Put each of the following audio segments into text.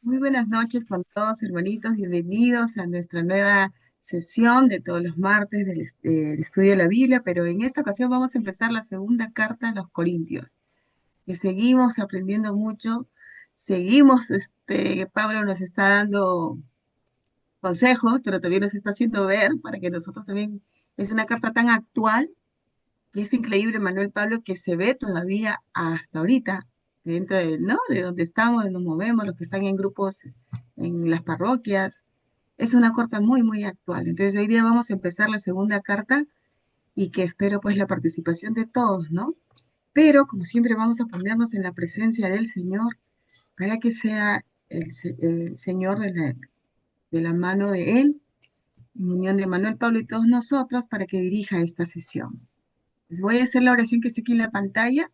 Muy buenas noches con todos, hermanitos. Bienvenidos a nuestra nueva sesión de todos los martes del estudio de la Biblia, pero en esta ocasión vamos a empezar la segunda carta a los Corintios, que seguimos aprendiendo mucho, seguimos, Pablo nos está dando consejos, pero también nos está haciendo ver para que nosotros también, es una carta tan actual que es increíble, Manuel Pablo, que se ve todavía hasta ahorita, dentro de, ¿no? De donde estamos, de donde nos movemos, los que están en grupos, en las parroquias. Es una carta muy, muy actual. Entonces, hoy día vamos a empezar la segunda carta y que espero pues la participación de todos, ¿no? Pero, como siempre, vamos a ponernos en la presencia del Señor para que sea el Señor de la mano de Él, en unión de Manuel Pablo y todos nosotros, para que dirija esta sesión. Les voy a hacer la oración que está aquí en la pantalla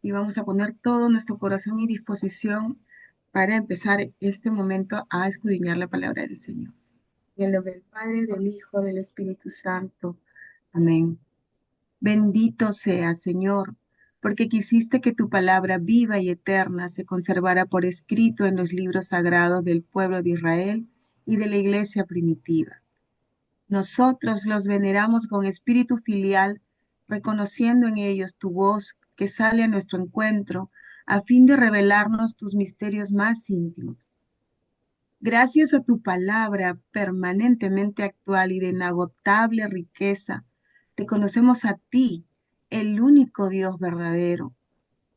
y vamos a poner todo nuestro corazón y disposición para empezar este momento a escudriñar la palabra del Señor. En el nombre del Padre, del Hijo, del Espíritu Santo. Amén. Bendito sea, Señor, porque quisiste que tu palabra viva y eterna se conservara por escrito en los libros sagrados del pueblo de Israel y de la iglesia primitiva. Nosotros los veneramos con espíritu filial, reconociendo en ellos tu voz que sale a nuestro encuentro, a fin de revelarnos tus misterios más íntimos. Gracias a tu palabra permanentemente actual y de inagotable riqueza, te conocemos a ti, el único Dios verdadero.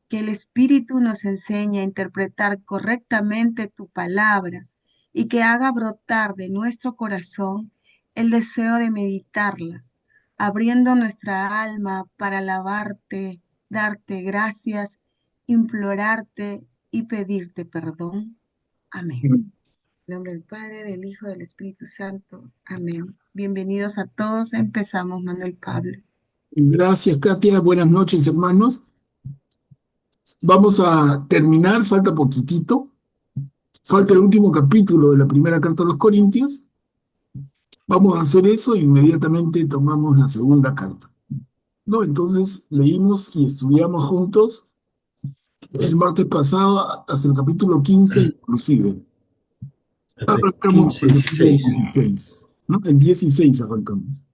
Que el Espíritu nos enseñe a interpretar correctamente tu palabra y que haga brotar de nuestro corazón el deseo de meditarla, abriendo nuestra alma para alabarte, darte gracias, implorarte y pedirte perdón. Amén. En nombre del Padre, del Hijo, del Espíritu Santo. Amén. Bienvenidos a todos. Empezamos, Manuel Pablo. Gracias, Katia. Buenas noches, hermanos. Vamos a terminar, falta poquitito. Falta el último capítulo de la primera carta a los Corintios. Vamos a hacer eso e inmediatamente tomamos la segunda carta. ¿No? Entonces leímos y estudiamos juntos el martes pasado hasta el capítulo 15 inclusive. Perfecto. Arrancamos 15, con el capítulo 16. 16, ¿no? El 16 arrancamos.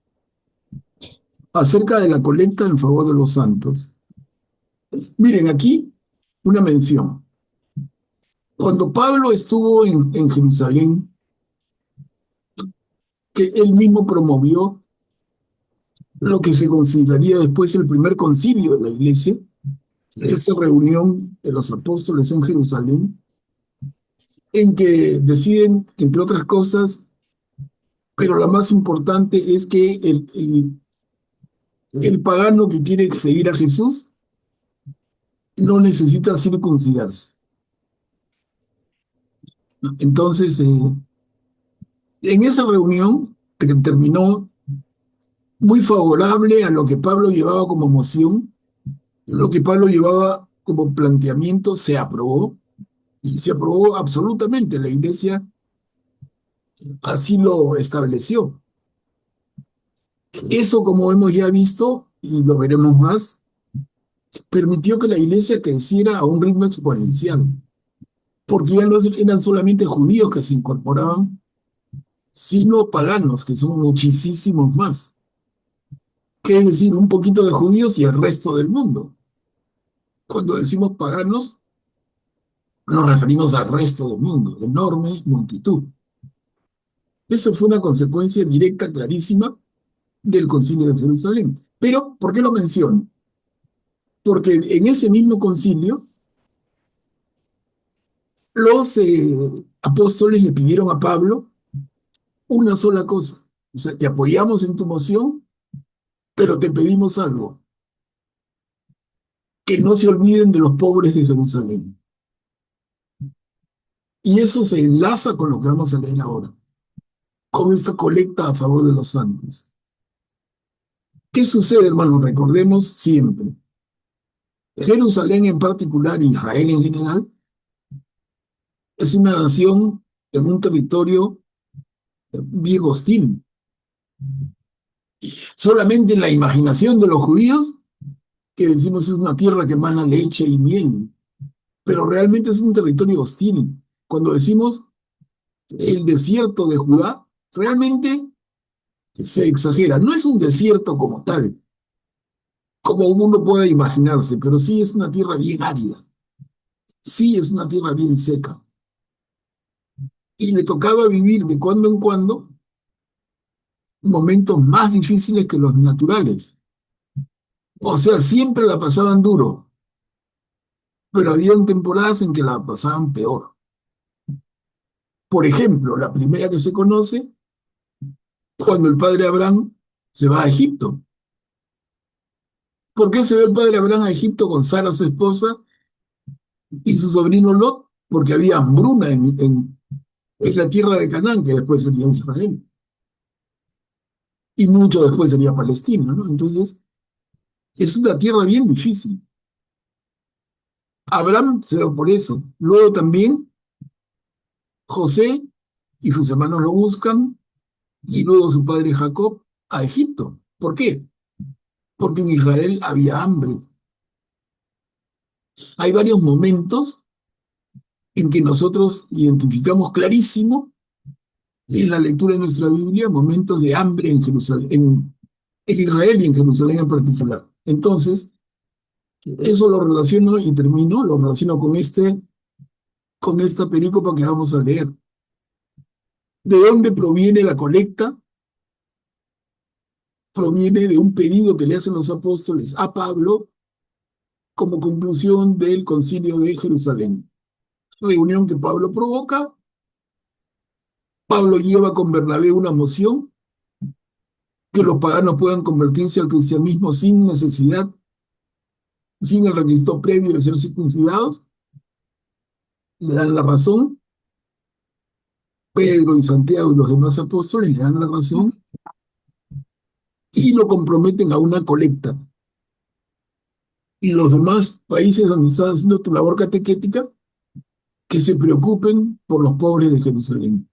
Acerca de la colecta en favor de los santos. Miren, aquí una mención. Cuando Pablo estuvo en Jerusalén, que él mismo promovió lo que se consideraría después el primer concilio de la iglesia, esta reunión de los apóstoles en Jerusalén, en que deciden, entre otras cosas, pero la más importante es que el pagano que quiere seguir a Jesús no necesita circuncidarse. Entonces, en esa reunión que terminó muy favorable a lo que Pablo llevaba como moción, lo que Pablo llevaba como planteamiento se aprobó y se aprobó absolutamente. La iglesia así lo estableció. Eso, como hemos ya visto y lo veremos más, permitió que la iglesia creciera a un ritmo exponencial, porque ya no eran solamente judíos que se incorporaban, sino paganos, que son muchísimos más. Que es decir, un poquito de judíos y el resto del mundo. Cuando decimos paganos, nos referimos al resto del mundo, enorme multitud. Eso fue una consecuencia directa, clarísima, del Concilio de Jerusalén. Pero, ¿por qué lo menciono? Porque en ese mismo concilio, los apóstoles le pidieron a Pablo una sola cosa. O sea, te apoyamos en tu moción, pero te pedimos algo, que no se olviden de los pobres de Jerusalén. Y eso se enlaza con lo que vamos a leer ahora, con esta colecta a favor de los santos. ¿Qué sucede, hermanos? Recordemos siempre. Jerusalén en particular, Israel en general, es una nación en un territorio bien hostil. Solamente en la imaginación de los judíos, que decimos es una tierra que emana leche y miel, pero realmente es un territorio hostil. Cuando decimos el desierto de Judá, realmente se exagera. No es un desierto como tal, como uno puede imaginarse, pero sí es una tierra bien árida, sí es una tierra bien seca. Y le tocaba vivir de cuando en cuando momentos más difíciles que los naturales. O sea, siempre la pasaban duro, pero habían temporadas en que la pasaban peor. Por ejemplo, la primera que se conoce, cuando el padre Abraham se va a Egipto. ¿Por qué se va el padre Abraham a Egipto con Sara, su esposa, y su sobrino Lot? Porque había hambruna en la tierra de Canaán, que después sería Israel, y mucho después sería Palestina, ¿no? Entonces, es una tierra bien difícil. Abraham se va por eso. Luego también José y sus hermanos lo buscan, y luego su padre Jacob a Egipto. ¿Por qué? Porque en Israel había hambre. Hay varios momentos en que nosotros identificamos clarísimo en la lectura de nuestra Biblia momentos de hambre en Jerusalén, en Israel y en Jerusalén en particular. Entonces, eso lo relaciono y termino, lo relaciono con esta perícopa que vamos a leer. ¿De dónde proviene la colecta? Proviene de un pedido que le hacen los apóstoles a Pablo como conclusión del concilio de Jerusalén. Reunión que Pablo provoca. Pablo lleva con Bernabé una moción que los paganos puedan convertirse al cristianismo sin necesidad, sin el requisito previo de ser circuncidados. Le dan la razón. Pedro y Santiago y los demás apóstoles le dan la razón y lo comprometen a una colecta. Y los demás países donde estás haciendo tu labor catequética, que se preocupen por los pobres de Jerusalén.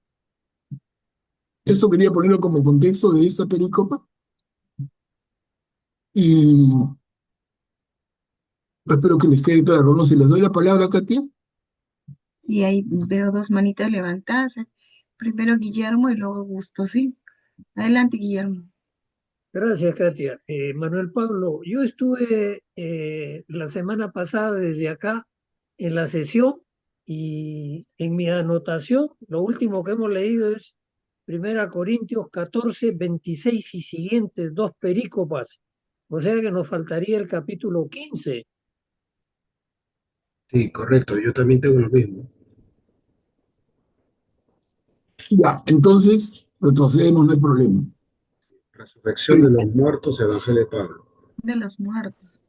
Eso quería ponerlo como contexto de esta pericopa y espero que les quede claro. No sé, les doy la palabra, Katia. Y ahí veo dos manitas levantadas. Primero Guillermo y luego Augusto, ¿sí? Adelante, Guillermo. Gracias, Katia. Manuel Pablo, yo estuve la semana pasada desde acá en la sesión y en mi anotación, lo último que hemos leído es 1 Corintios 14, 26 y siguientes, dos perícopas. O sea que nos faltaría el capítulo 15. Sí, correcto, yo también tengo lo mismo. Ya, entonces retrocedemos, no hay problema. Resurrección de los muertos, Evangelio de Pablo. De los muertos.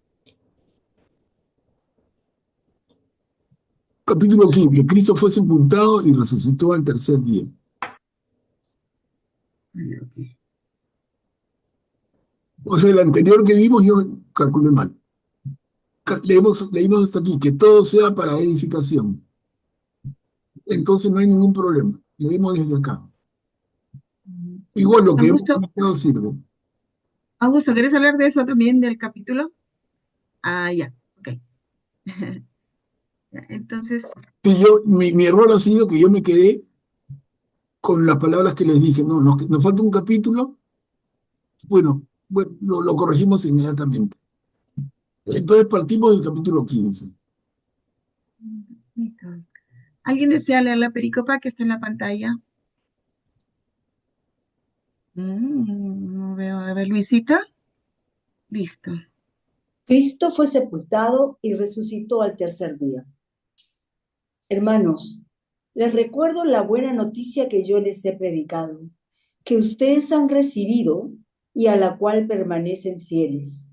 Capítulo 15. Cristo fue sepultado y resucitó al tercer día. O sea, el anterior que vimos yo calculé mal. Leímos hasta aquí, que todo sea para edificación. Entonces no hay ningún problema. Leemos desde acá. Igual lo que hemos Augusto, explicado sirve. Augusto, ¿quieres hablar de eso también del capítulo? Ah, ya, ok. Ya, entonces, Sí, mi error ha sido que yo me quedé con las palabras que les dije. No, nos falta un capítulo. Bueno, lo corregimos inmediatamente. Entonces partimos del capítulo 15. listo. ¿Alguien desea leer la pericopa que está en la pantalla? No veo. A ver, Luisita. Listo. Cristo fue sepultado y resucitó al tercer día. Hermanos, les recuerdo la buena noticia que yo les he predicado, que ustedes han recibido y a la cual permanecen fieles.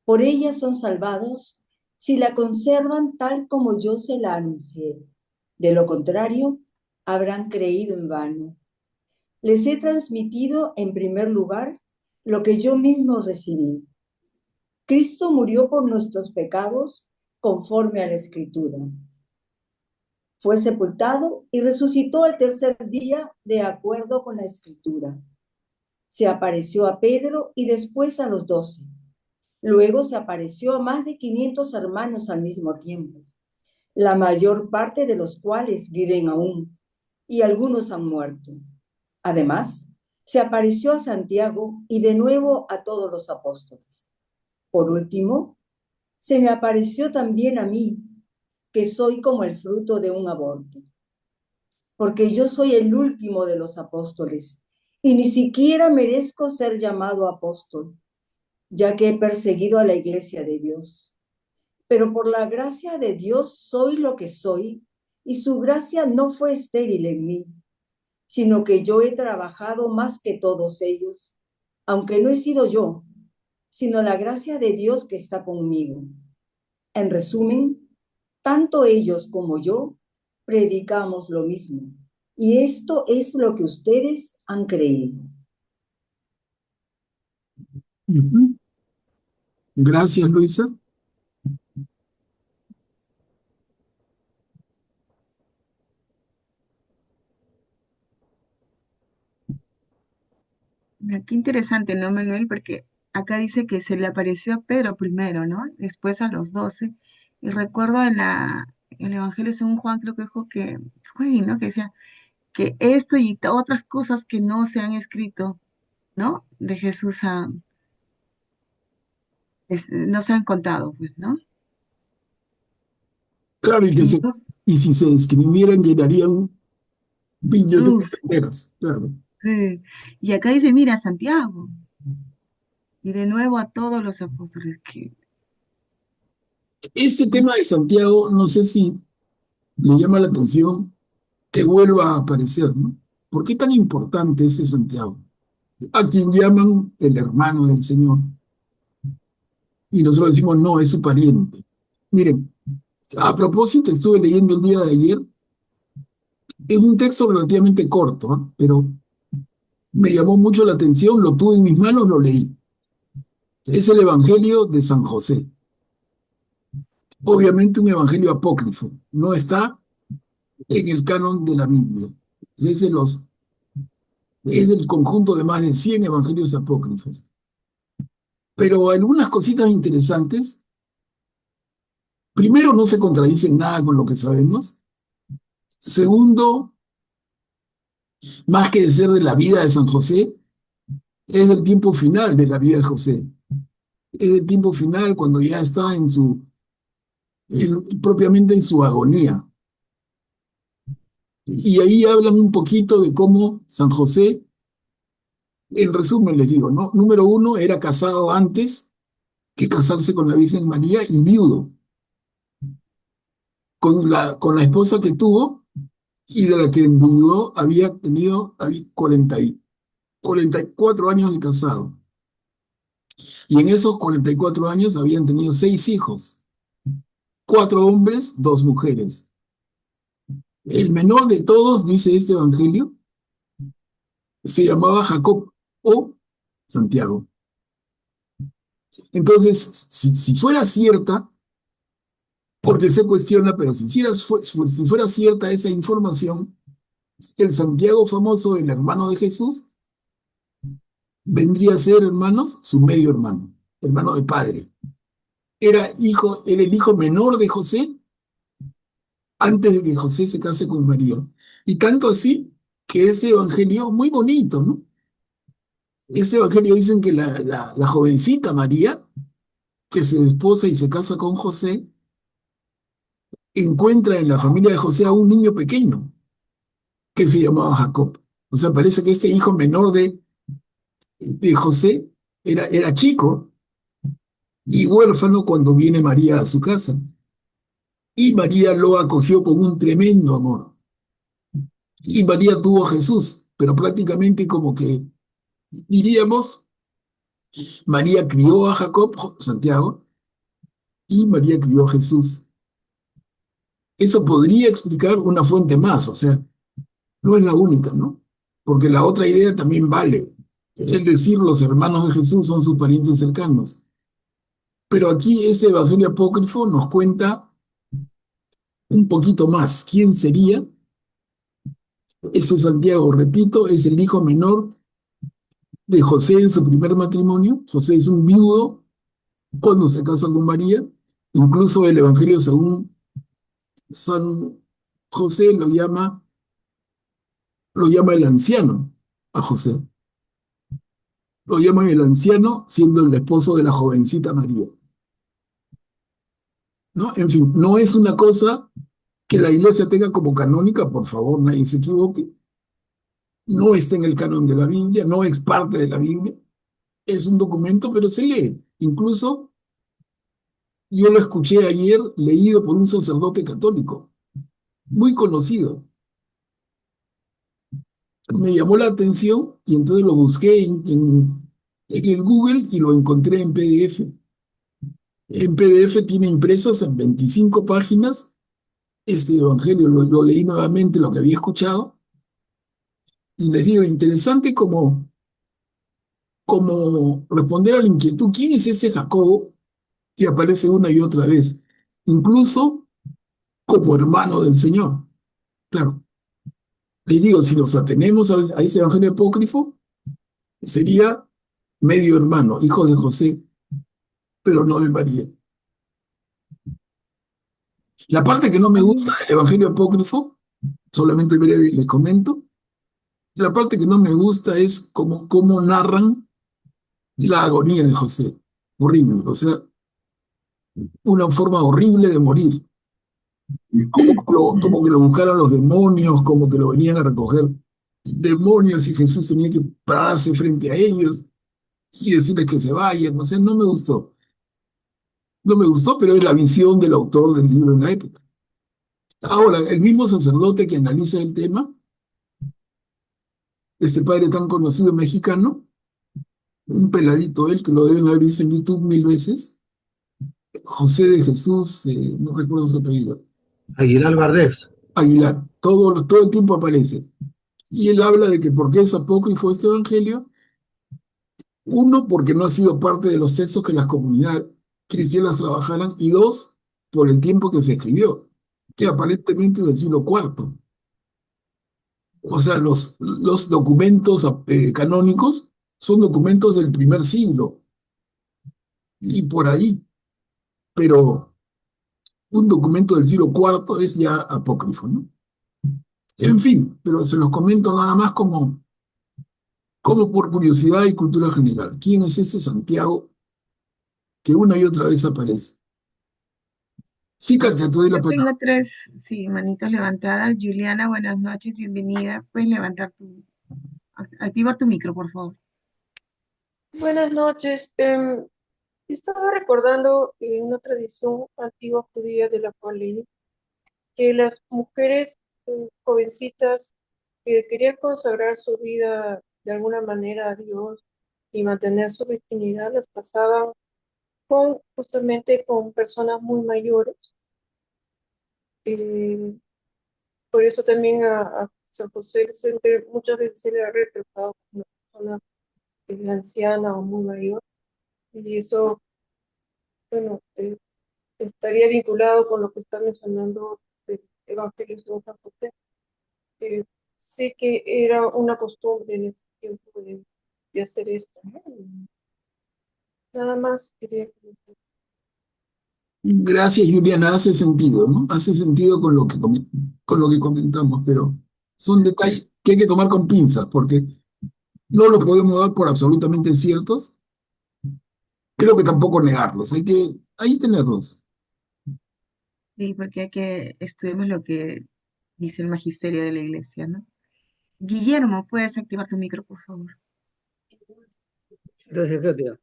Por ella son salvados si la conservan tal como yo se la anuncié. De lo contrario, habrán creído en vano. Les he transmitido en primer lugar lo que yo mismo recibí. Cristo murió por nuestros pecados conforme a la Escritura. Fue sepultado y resucitó al tercer día de acuerdo con la Escritura. Se apareció a Pedro y después a los 12. Luego se apareció a más de 500 hermanos al mismo tiempo, la mayor parte de los cuales viven aún, y algunos han muerto. Además, se apareció a Santiago y de nuevo a todos los apóstoles. Por último, se me apareció también a mí, que soy como el fruto de un aborto, porque yo soy el último de los apóstoles y ni siquiera merezco ser llamado apóstol, ya que he perseguido a la iglesia de Dios. Pero por la gracia de Dios soy lo que soy, y su gracia no fue estéril en mí, sino que yo he trabajado más que todos ellos, aunque no he sido yo, sino la gracia de Dios que está conmigo. En resumen, tanto ellos como yo predicamos lo mismo, y esto es lo que ustedes han creído. Ujú. Gracias, Luisa. Mira, qué interesante, ¿no, Manuel? Porque acá dice que se le apareció a Pedro primero, ¿no? Después a los 12. Y recuerdo en el Evangelio según Juan, creo que dijo que, fue ahí, ¿no? Que decía que esto y otras cosas que no se han escrito, ¿no? De Jesús no se han contado, pues, ¿no? Claro, Entonces, y si se escribieran, llenarían bibliotecas uff, enteras, claro. sí. Y acá dice, mira, Santiago, y de nuevo a todos los apóstoles que... Este tema de Santiago, no sé si le llama la atención que vuelva a aparecer, ¿no? ¿Por qué tan importante ese Santiago? A quien llaman el hermano del Señor. Y nosotros decimos, no, es su pariente. Miren, a propósito, estuve leyendo el día de ayer, es un texto relativamente corto, ¿ah? Pero me llamó mucho la atención, lo tuve en mis manos, lo leí. Es el Evangelio de San José. Obviamente un evangelio apócrifo, no está en el canon de la Biblia. Es del conjunto de más de 100 evangelios apócrifos. Pero algunas cositas interesantes. Primero, no se contradicen nada con lo que sabemos. Segundo, más que de ser de la vida de San José, es del tiempo final de la vida de José. Es del tiempo final cuando ya está propiamente en su agonía. Y ahí hablan un poquito de cómo San José, en resumen les digo, ¿no? Número uno, era casado antes que casarse con la Virgen María y viudo. Con la esposa que tuvo y de la que enviudó había tenido 44 años de casado. Y en esos 44 años habían tenido 6 hijos, 4 hombres, 2 mujeres. El menor de todos, dice este evangelio, se llamaba Jacob o Santiago. Entonces, si fuera cierta, porque se cuestiona, pero si fuera cierta esa información, el Santiago famoso, el hermano de Jesús, vendría a ser, hermanos, su medio hermano, hermano de padre. Era el hijo menor de José antes de que José se case con María. Y tanto así que ese evangelio, muy bonito, ¿no? Este evangelio dicen que la jovencita María, que se desposa y se casa con José, encuentra en la familia de José a un niño pequeño que se llamaba Jacob. O sea, parece que este hijo menor de José era chico y huérfano cuando viene María a su casa. Y María lo acogió con un tremendo amor. Y María tuvo a Jesús, pero prácticamente como que diríamos, María crió a Jacob, Santiago, y María crió a Jesús. Eso podría explicar una fuente más, o sea, no es la única, ¿no? Porque la otra idea también vale. Es decir, los hermanos de Jesús son sus parientes cercanos. Pero aquí ese evangelio apócrifo nos cuenta un poquito más. ¿Quién sería ese Santiago? Repito, es el hijo menor de José en su primer matrimonio. José es un viudo cuando se casa con María. Incluso el evangelio según San José lo llama el anciano a José. Lo llaman el anciano siendo el esposo de la jovencita María, ¿no? En fin, no es una cosa que la iglesia tenga como canónica, por favor, nadie se equivoque. No está en el canon de la Biblia, no es parte de la Biblia. Es un documento, pero se lee. Incluso yo lo escuché ayer leído por un sacerdote católico, muy conocido. Me llamó la atención y entonces lo busqué en el Google y lo encontré en PDF. En PDF tiene impresas en 25 páginas este evangelio, lo leí nuevamente, lo que había escuchado, y les digo, interesante como responder a la inquietud, ¿quién es ese Jacobo que aparece una y otra vez? Incluso como hermano del Señor. Claro, les digo, si nos atenemos a ese evangelio apócrifo, sería medio hermano, hijo de José, pero no de María. La parte que no me A gusta mí, del evangelio apócrifo, solamente breve les comento, la parte que no me gusta es cómo narran la agonía de José. Horrible, o sea, una forma horrible de morir. Como que lo buscaron los demonios, como que lo venían a recoger demonios y Jesús tenía que pararse frente a ellos y decirles que se vayan. O sea, no me gustó. No me gustó, pero es la visión del autor del libro en la época. Ahora, el mismo sacerdote que analiza el tema, este padre tan conocido mexicano, un peladito él, que lo deben haber visto en YouTube 1000 veces, José de Jesús, no recuerdo su apellido, Aguilar Bardés. Aguilar, todo el tiempo aparece. Y él habla de que por qué es apócrifo este evangelio, uno, porque no ha sido parte de los textos que las comunidades cristianas trabajaran, y dos, por el tiempo que se escribió, que aparentemente es del siglo cuarto. O sea, los documentos canónicos son documentos del primer siglo y por ahí, pero un documento del siglo cuarto es ya apócrifo, ¿no? En fin, pero se los comento nada más como por curiosidad y cultura general. ¿Quién es ese Santiago que una y otra vez aparece? Sí, Katia, te doy la yo palabra. tengo tres, sí, manitos levantadas. Juliana, buenas noches, bienvenida. Puedes activar tu micro, por favor. Buenas noches. Yo estaba recordando una tradición antigua judía de la cual leí que las mujeres jovencitas que querían consagrar su vida de alguna manera a Dios y mantener su virginidad las casaban justamente con personas muy mayores. Eh, por eso también a San José muchas veces se le ha retratado como una persona anciana o muy mayor. Y eso, bueno, estaría vinculado con lo que está mencionando el Evangelio según San José. Eh, sí que era una costumbre en ese tiempo de hacer esto, ¿no? Nada más quería comentar. Gracias, Juliana, hace sentido, ¿no? Hace sentido con lo que comentamos, pero son detalles que hay que tomar con pinzas, porque no los podemos dar por absolutamente ciertos, creo que tampoco negarlos, hay que ahí tenerlos. Sí, porque hay que estudiemos lo que dice el magisterio de la iglesia, ¿no? Guillermo, puedes activar tu micro, por favor. Gracias, Katia.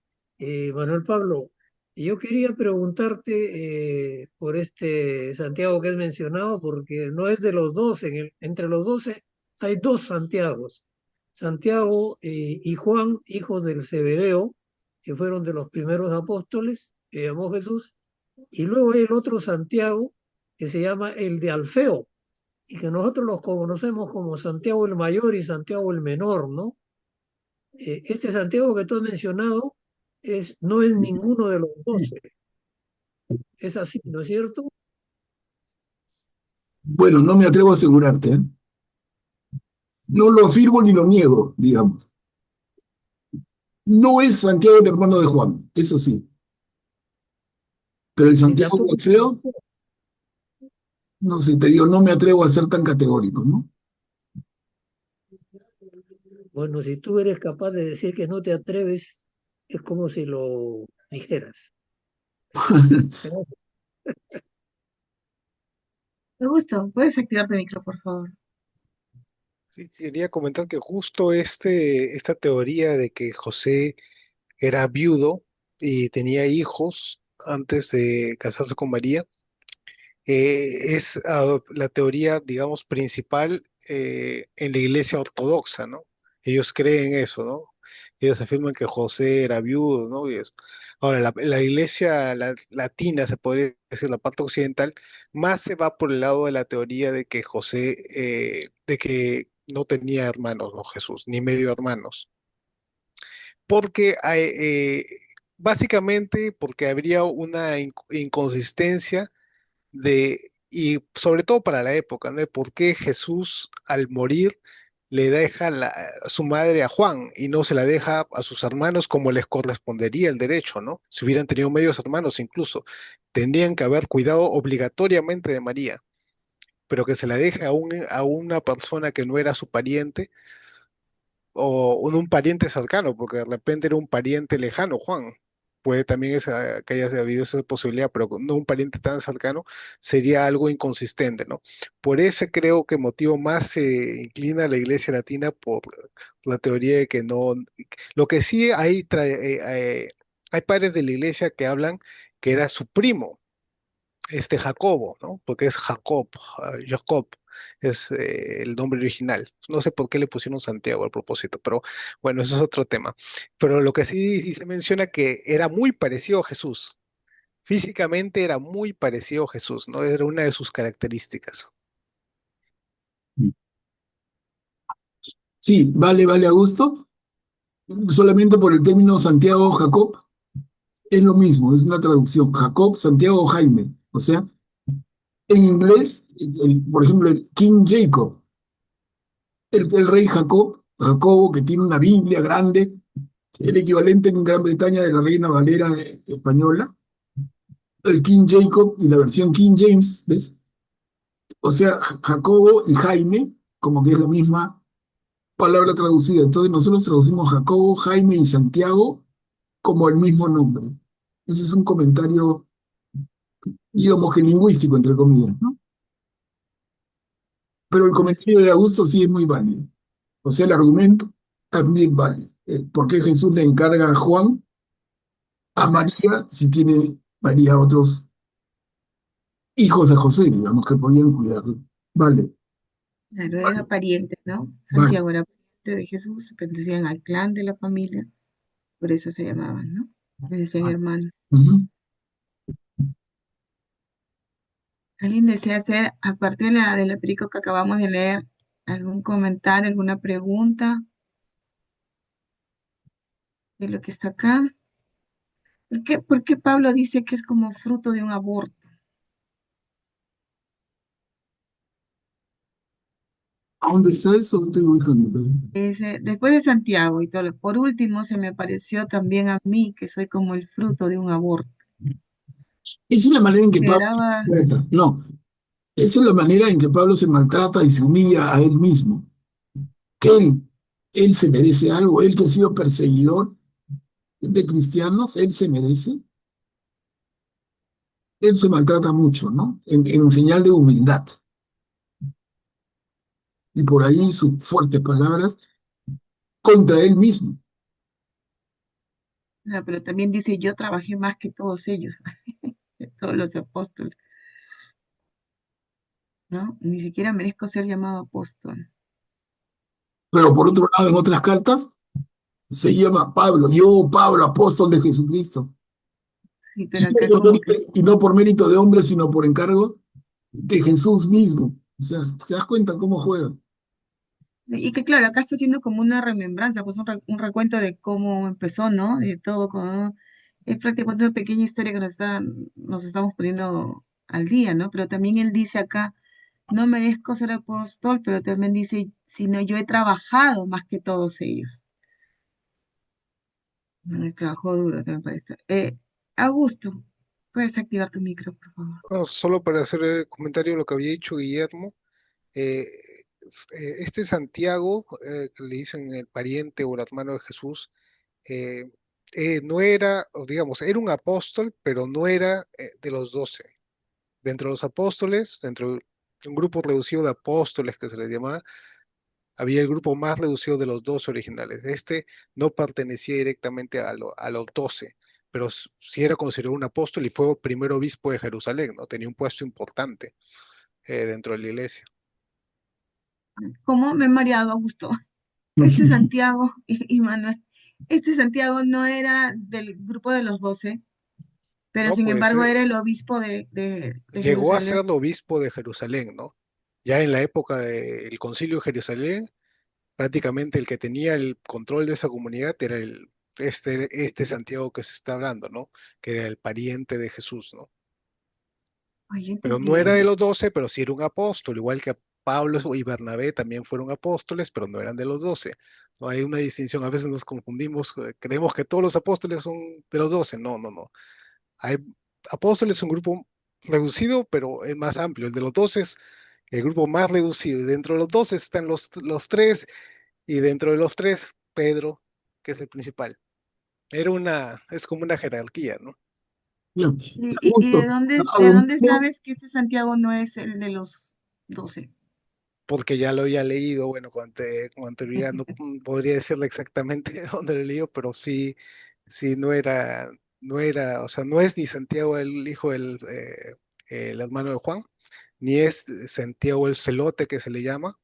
Manuel Pablo, yo quería preguntarte por este Santiago que has mencionado, porque no es de los 12, entre los 12 hay dos Santiagos, Santiago y Juan, hijos del Zebedeo, que fueron de los primeros apóstoles que llamó Jesús, y luego hay el otro Santiago que se llama el de Alfeo, y que nosotros los conocemos como Santiago el Mayor y Santiago el Menor, ¿no? Este Santiago que tú has mencionado no es ninguno de los 12. Es así, ¿no es cierto? Bueno, no me atrevo a asegurarte, ¿eh? No lo afirmo ni lo niego, digamos. No es Santiago el hermano de Juan, eso sí, pero el Ni Santiago de tampoco. Alfeo No sé, te digo, no me atrevo a ser tan categórico, ¿no? Bueno, si tú eres capaz de decir que no te atreves, es como si lo dijeras. Pero Me gusta. ¿Puedes activar tu micro, por favor? Sí, quería comentar que justo esta teoría de que José era viudo y tenía hijos antes de casarse con María, es la teoría, digamos, principal en la iglesia ortodoxa, ¿no? Ellos creen eso, ¿no? Ellos afirman que José era viudo, ¿no? Ahora, la iglesia latina, se podría decir, la parte occidental, más se va por el lado de la teoría de que José, de que no tenía hermanos, ¿no? Jesús, ni medio hermanos. Porque básicamente porque habría una inconsistencia y sobre todo para la época, ¿no? De por qué Jesús al morir le deja a su madre a Juan y no se la deja a sus hermanos como les correspondería el derecho, ¿no? Si hubieran tenido medios hermanos incluso, tendrían que haber cuidado obligatoriamente de María, pero que se la deje a una persona que no era su pariente o un pariente cercano, porque de repente era un pariente lejano, Juan. Puede también que haya habido esa posibilidad, pero no un pariente tan cercano, sería algo inconsistente, ¿no? Por ese creo que motivo más se inclina la Iglesia Latina por la teoría de que no. Lo que sí hay padres de la Iglesia que hablan que era su primo, Jacobo, ¿no? Porque es Jacob es el nombre original. No sé por qué le pusieron Santiago al propósito, pero bueno, eso es otro tema. Pero lo que sí se menciona que era muy parecido a Jesús. Físicamente era muy parecido a Jesús, ¿no? Era una de sus características. Sí, vale, vale, Augusto. Solamente por el término Santiago Jacob, es lo mismo, es una traducción. Jacob, Santiago, Jaime. O sea, en inglés, por ejemplo, el King Jacob, el rey Jacob, Jacobo, que tiene una Biblia grande, el equivalente en Gran Bretaña de la Reina Valera española, el King Jacob y la versión King James, ¿ves? O sea, Jacobo y Jaime, como que es la misma palabra traducida. Entonces nosotros traducimos Jacobo, Jaime y Santiago como el mismo nombre. Ese es un comentario, digamos que lingüístico, entre comillas, ¿no? Pero el Pues, comentario de Augusto sí es muy válido. O sea, el argumento también vale. ¿Por qué Jesús le encarga a Juan a claro, María si tiene María otros hijos de José, digamos, que podían cuidarlo? Vale, claro, era vale, pariente, ¿no? vale. Santiago era pariente de Jesús, pertenecían al clan de la familia, por eso se llamaban, ¿no? Les decían hermanos. Ujú. ¿Alguien desea hacer, aparte de la película que acabamos de leer, algún comentario, alguna pregunta de lo que está acá? ¿Por qué Pablo dice que es como fruto de un aborto? ¿A dónde está eso? No estoy ubicando. Después de Santiago y todo, por último se me pareció también a mí que soy como el fruto de un aborto. Esa es la manera en que Pablo se Consideraba, maltrata. No, esa es la manera en que Pablo se maltrata y se humilla a él mismo. Que él se merece algo, él que ha sido perseguidor de cristianos, él se merece, él se maltrata mucho, ¿no? En señal de humildad. Y por ahí sus fuertes palabras contra él mismo. no, pero también dice, yo trabajé más que todos ellos, que todos los apóstoles, ¿no? Ni siquiera merezco ser llamado apóstol. Pero por otro lado, en otras cartas, se llama Pablo, yo, Pablo, apóstol de Jesucristo. Sí, pero acá como que, Y no por mérito de hombre, sino por encargo de Jesús mismo. O sea, ¿te das cuenta cómo juega? y que claro, acá está haciendo como una remembranza, pues un recuento de cómo empezó, ¿no? De todo, es prácticamente una pequeña historia que nos estamos poniendo al día, ¿no? Pero también él dice acá, no merezco ser apóstol, pero también dice, sino yo he trabajado más que todos ellos. Trabajó duro, también para esto. Augusto, Puedes activar tu micro, por favor. No, solo para hacer el comentario de lo que había dicho Guillermo, eh, este Santiago, que le dicen el pariente o el hermano de Jesús, eh, no era, o digamos, era un apóstol, pero no era de los 12. Dentro de los apóstoles, dentro de un grupo reducido de apóstoles que se les llamaba, había el grupo más reducido de los 12 originales. Este no pertenecía directamente a los 12, pero sí era considerado un apóstol y fue primer obispo de Jerusalén, ¿no? Tenía un puesto importante dentro de la iglesia. ¿Cómo me he mareado, Augusto? Este Santiago y Manuel, este Santiago no era del grupo de los 12, pero No, sin pues embargo era el obispo de llegó a Jerusalén. ser obispo de Jerusalén, ¿no? Ya en la época del Concilio de Jerusalén, prácticamente el que tenía el control de esa comunidad era este Santiago que se está hablando, ¿no? Que era el pariente de Jesús, ¿no? Ay, yo Pero no entendía era de ya. los 12, pero sí era un apóstol, igual que Pablo y Bernabé también fueron apóstoles, pero no eran de los 12. No hay una distinción, a veces nos confundimos, creemos que todos los apóstoles son de los 12. No, no, no. Hay apóstoles, es un grupo reducido, pero es más amplio. El de los 12 es el grupo más reducido, y dentro de los 12 están los tres, y dentro de los tres, Pedro, que es el principal. Es como una jerarquía, ¿no? Ya, ¿Y Augusto, de dónde abundemos, sabes que este Santiago no es el de los 12? Porque ya lo había leído, bueno, con anterioridad no podría decirle exactamente dónde lo he leído, pero sí, sí, no era, o sea, no es ni Santiago el hijo el hermano de Juan, ni es Santiago el celote que se le llama,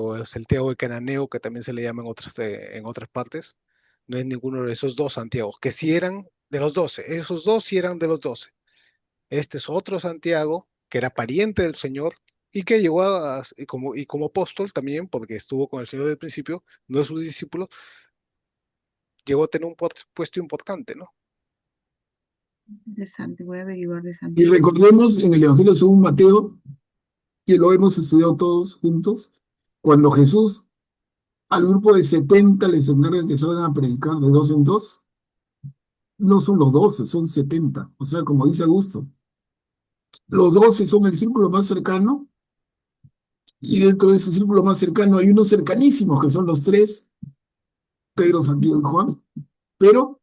o el Santiago el cananeo que también se le llama en otras partes. No es ninguno de esos dos Santiagos, que sí eran de los 12, esos dos sí eran de los 12. Este es otro Santiago, que era pariente del Señor y que llegó y como apóstol también, porque estuvo con el Señor desde el principio, no es su discípulo, llegó a tener un puesto importante, ¿no? Interesante, voy a averiguar de y Santiago. recordemos en el Evangelio según Mateo, que lo hemos estudiado todos juntos, cuando Jesús al grupo de 70 les encarga que salgan a predicar de dos en dos, no son los 12, son 70. O sea, como dice Augusto, los 12 son el círculo más cercano y dentro de ese círculo más cercano hay unos cercanísimos que son los tres, Pedro, Santiago y Juan, pero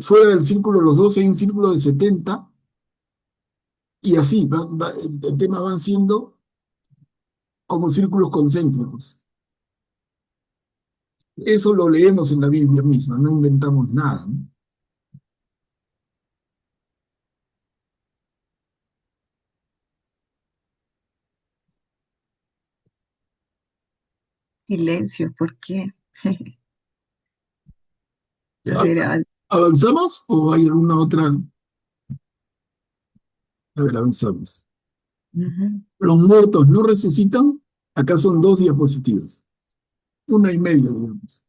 fuera del círculo de los 12 hay un círculo de 70 y así el tema van siendo como círculos concéntricos. Eso lo leemos en la Biblia misma, no inventamos nada, ¿no? Silencio, ¿por qué? A ver, ¿Avanzamos o hay alguna otra? A ver, avanzamos. ujú. ¿Los muertos no resucitan? Acá son dos diapositivas, una y media, digamos.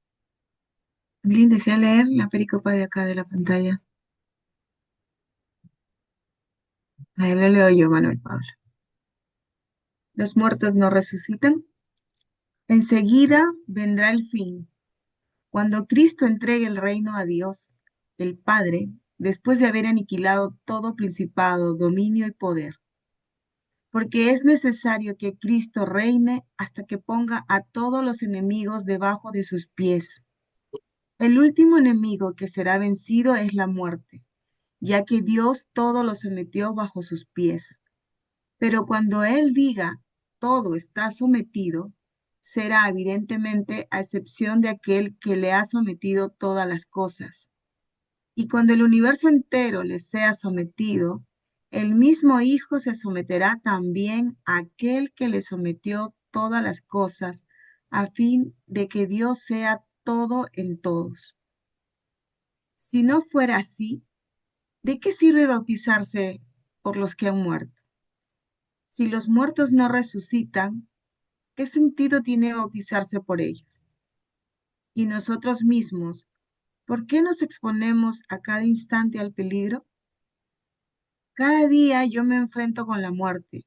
¿Alguien desea leer la pericopa de acá de la pantalla? Ahí lo leo yo, Manuel Pablo. ¿Los muertos no resucitan? Enseguida vendrá el fin, cuando Cristo entregue el reino a Dios, el Padre, después de haber aniquilado todo principado, dominio y poder. Porque es necesario que Cristo reine hasta que ponga a todos los enemigos debajo de sus pies. El último enemigo que será vencido es la muerte, ya que Dios todo lo sometió bajo sus pies. Pero cuando Él diga, todo está sometido, será evidentemente a excepción de aquel que le ha sometido todas las cosas. Y cuando el universo entero le sea sometido, el mismo Hijo se someterá también a aquel que le sometió todas las cosas, a fin de que Dios sea todo en todos. Si no fuera así, ¿de qué sirve bautizarse por los que han muerto? Si los muertos no resucitan, ¿qué sentido tiene bautizarse por ellos? Y nosotros mismos, ¿por qué nos exponemos a cada instante al peligro? Cada día yo me enfrento con la muerte,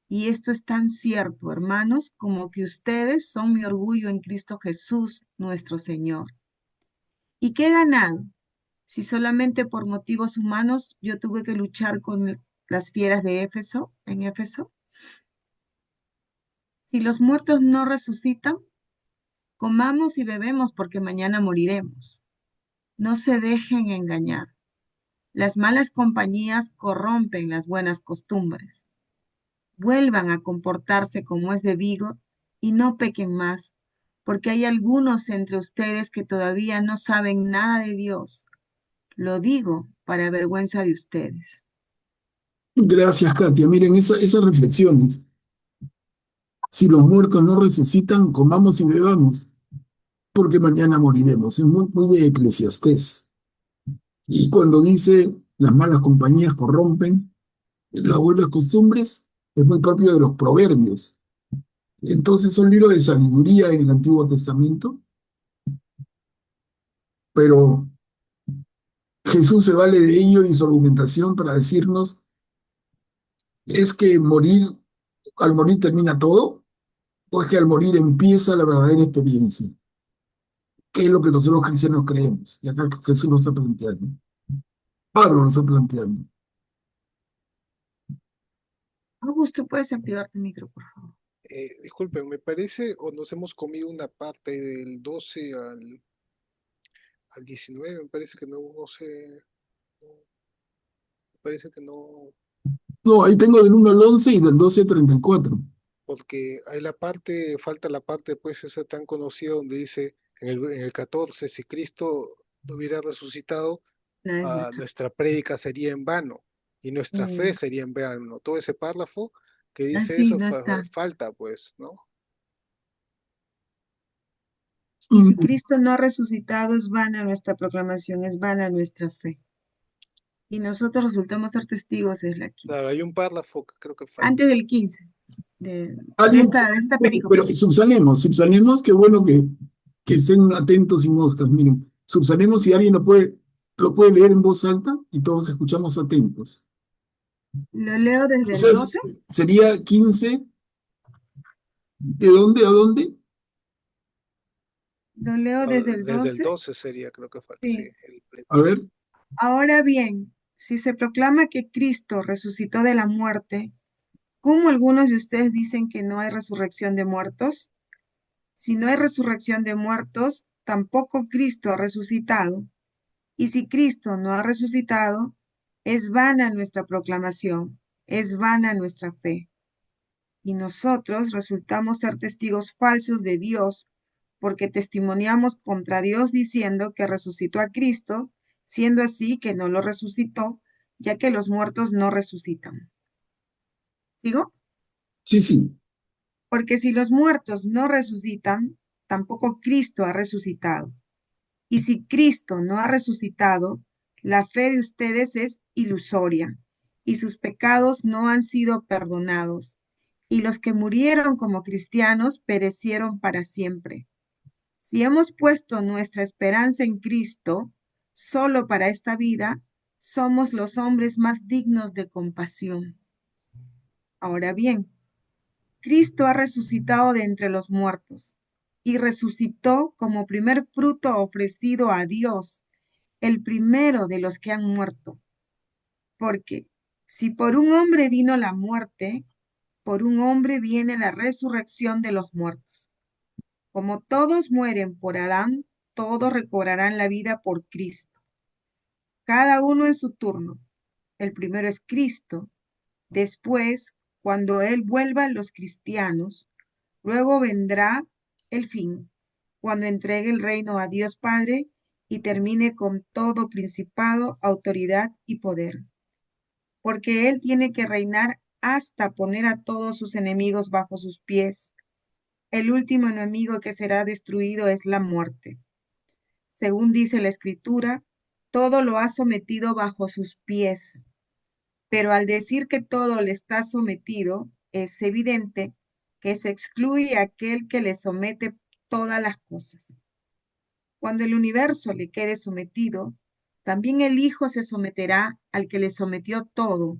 y esto es tan cierto, hermanos, como que ustedes son mi orgullo en Cristo Jesús, nuestro Señor. ¿Y qué he ganado? Si solamente por motivos humanos yo tuve que luchar con las fieras de Éfeso, en Éfeso. Si los muertos no resucitan, comamos y bebemos porque mañana moriremos. No se dejen engañar. Las malas compañías corrompen las buenas costumbres. Vuelvan a comportarse como es debido y no pequen más, porque hay algunos entre ustedes que todavía no saben nada de Dios. Lo digo para vergüenza de ustedes. Gracias, Katia. Miren, esas reflexiones. Si los muertos no resucitan, comamos y bebamos, porque mañana moriremos. Es muy de Eclesiastés. Y cuando dice las malas compañías corrompen las buenas costumbres, es muy propio de los proverbios. Entonces son libros de sabiduría en el Antiguo Testamento, pero Jesús se vale de ello y su argumentación para decirnos, ¿es que al morir termina todo? ¿O es que al morir empieza la verdadera experiencia? ¿Qué es lo que nosotros cristianos creemos? Y acá Jesús nos está planteando. Pablo nos está planteando. Augusto, ¿puedes activar tu micro, por favor? Disculpen, me parece, o nos hemos comido una parte del 12 al 19, me parece que no sé, me parece que no, No, ahí tengo del 1 al 11 y del 12 al 34. porque hay falta la parte, pues, esa tan conocida donde dice en el 14, si Cristo no hubiera resucitado, No es nuestra. nuestra prédica sería en vano y nuestra fe Mm, sería en vano. Todo ese párrafo que dice así eso no está. falta, pues, ¿no? Y si Mm, Cristo no ha resucitado, es vana nuestra proclamación, es vana nuestra fe. Y nosotros resultamos ser testigos, es la 15. Claro, hay un párrafo que creo que falta. Antes del 15, de Alguien, esta pero perícope. subsanemos, qué bueno que estén atentos y moscas. Miren, subsanemos si alguien lo puede leer en voz alta y todos escuchamos atentos. Lo leo desde O el sea, 12, sería 15, ¿de dónde a dónde? lo leo desde el Desde el 12. 12 sería, creo que falta, sí. Sí. A ver, Ahora bien, si se proclama que Cristo resucitó de la muerte, ¿cómo algunos de ustedes dicen que no hay resurrección de muertos? Si no hay resurrección de muertos, tampoco Cristo ha resucitado. Y si Cristo no ha resucitado, es vana nuestra proclamación, es vana nuestra fe. Y nosotros resultamos ser testigos falsos de Dios, porque testimoniamos contra Dios diciendo que resucitó a Cristo, siendo así que no lo resucitó, ya que los muertos no resucitan. ¿Sigo? sí, sí. Porque si los muertos no resucitan, tampoco Cristo ha resucitado. Y si Cristo no ha resucitado, la fe de ustedes es ilusoria, y sus pecados no han sido perdonados. Y los que murieron como cristianos perecieron para siempre. Si hemos puesto nuestra esperanza en Cristo, solo para esta vida, somos los hombres más dignos de compasión. Ahora bien, Cristo ha resucitado de entre los muertos y resucitó como primer fruto ofrecido a Dios, el primero de los que han muerto. Porque si por un hombre vino la muerte, por un hombre viene la resurrección de los muertos. Como todos mueren por Adán, todos recobrarán la vida por Cristo. Cada uno en su turno. El primero es Cristo. Después, cuando Él vuelva, los cristianos. Luego vendrá el fin, cuando entregue el reino a Dios Padre y termine con todo principado, autoridad y poder. Porque Él tiene que reinar hasta poner a todos sus enemigos bajo sus pies. El último enemigo que será destruido es la muerte. Según dice la Escritura, todo lo ha sometido bajo sus pies. Pero al decir que todo le está sometido, es evidente que se excluye a aquel que le somete todas las cosas. Cuando el universo le quede sometido, también el Hijo se someterá al que le sometió todo,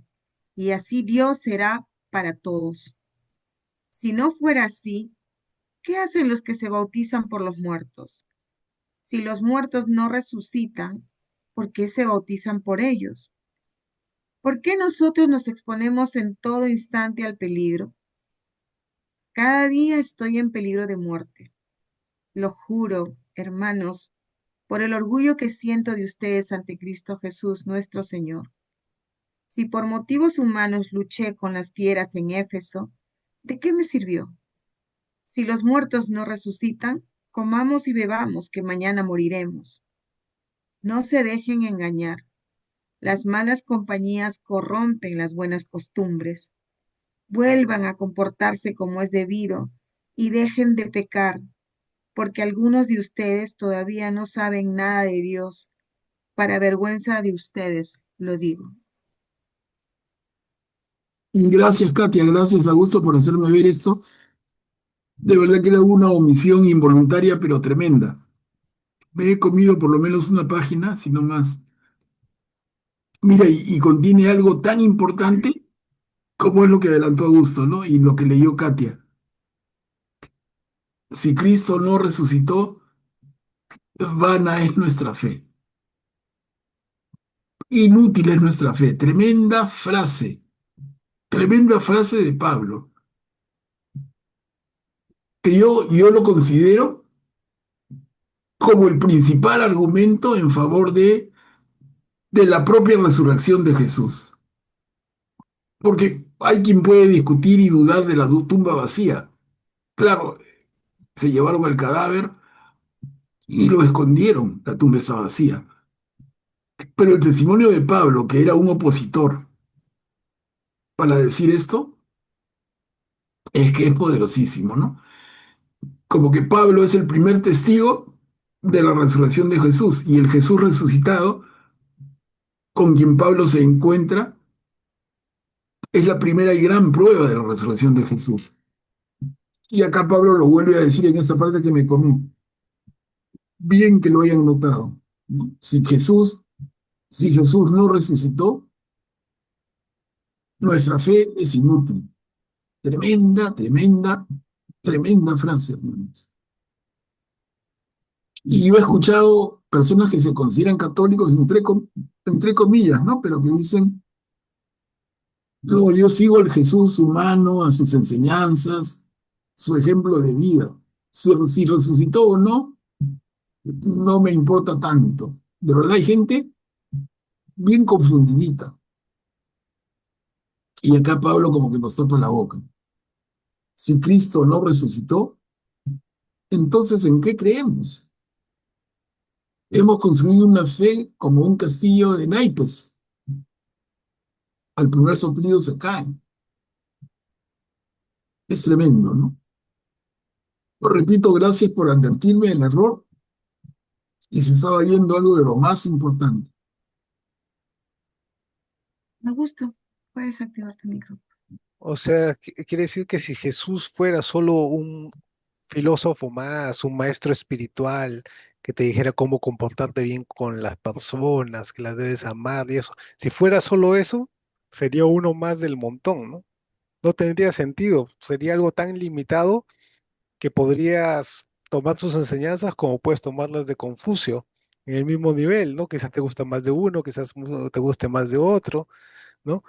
y así Dios será para todos. Si no fuera así, ¿qué hacen los que se bautizan por los muertos? Si los muertos no resucitan, ¿por qué se bautizan por ellos? ¿Por qué nosotros nos exponemos en todo instante al peligro? Cada día estoy en peligro de muerte. Lo juro, hermanos, por el orgullo que siento de ustedes ante Cristo Jesús, nuestro Señor. Si por motivos humanos luché con las fieras en Éfeso, ¿de qué me sirvió? Si los muertos no resucitan, comamos y bebamos, que mañana moriremos. No se dejen engañar. Las malas compañías corrompen las buenas costumbres. Vuelvan a comportarse como es debido y dejen de pecar, porque algunos de ustedes todavía no saben nada de Dios. Para vergüenza de ustedes, lo digo. Gracias, Katia, gracias, Augusto, por hacerme ver esto. De verdad que era una omisión involuntaria, pero tremenda. Me he comido por lo menos una página, si no más. Mira, y contiene algo tan importante como es lo que adelantó Augusto, ¿no? Y lo que leyó Katia. Si Cristo no resucitó, vana es nuestra fe. Inútil es nuestra fe. Tremenda frase de Pablo, que yo lo considero como el principal argumento en favor de la propia resurrección de Jesús. Porque hay quien puede discutir y dudar de la tumba vacía. Claro, se llevaron el cadáver y lo escondieron, la tumba estaba vacía. Pero el testimonio de Pablo, que era un opositor, para decir esto, es que es poderosísimo, ¿no? Como que Pablo es el primer testigo de la resurrección de Jesús y el Jesús resucitado con quien Pablo se encuentra es la primera y gran prueba de la resurrección de Jesús. Y acá Pablo lo vuelve a decir en esta parte que me comí. Bien que lo hayan notado, ¿no? Si Jesús no resucitó, nuestra fe es inútil. Tremenda, tremenda, tremenda frase, hermanos. Y yo he escuchado personas que se consideran católicos, entre comillas, ¿no? Pero que dicen, no, yo sigo al Jesús humano, a sus enseñanzas, su ejemplo de vida. Si resucitó o no, no me importa tanto. De verdad hay gente bien confundidita. Y acá Pablo como que nos tapa la boca. Si Cristo no resucitó, entonces ¿en qué creemos? Hemos construido una fe como un castillo de naipes. Al primer soplido se cae. Es tremendo, ¿no? Repito, gracias por advertirme del error y se estaba yendo algo de lo más importante. Augusto, puedes activar tu micrófono. O sea, quiere decir que si Jesús fuera solo un filósofo más, un maestro espiritual, que te dijera cómo comportarte bien con las personas, que las debes amar y eso, si fuera solo eso, sería uno más del montón, ¿no? No tendría sentido, sería algo tan limitado que podrías tomar sus enseñanzas como puedes tomarlas de Confucio, en el mismo nivel, ¿no? Quizás te gusta más de uno, quizás te guste más de otro, ¿no?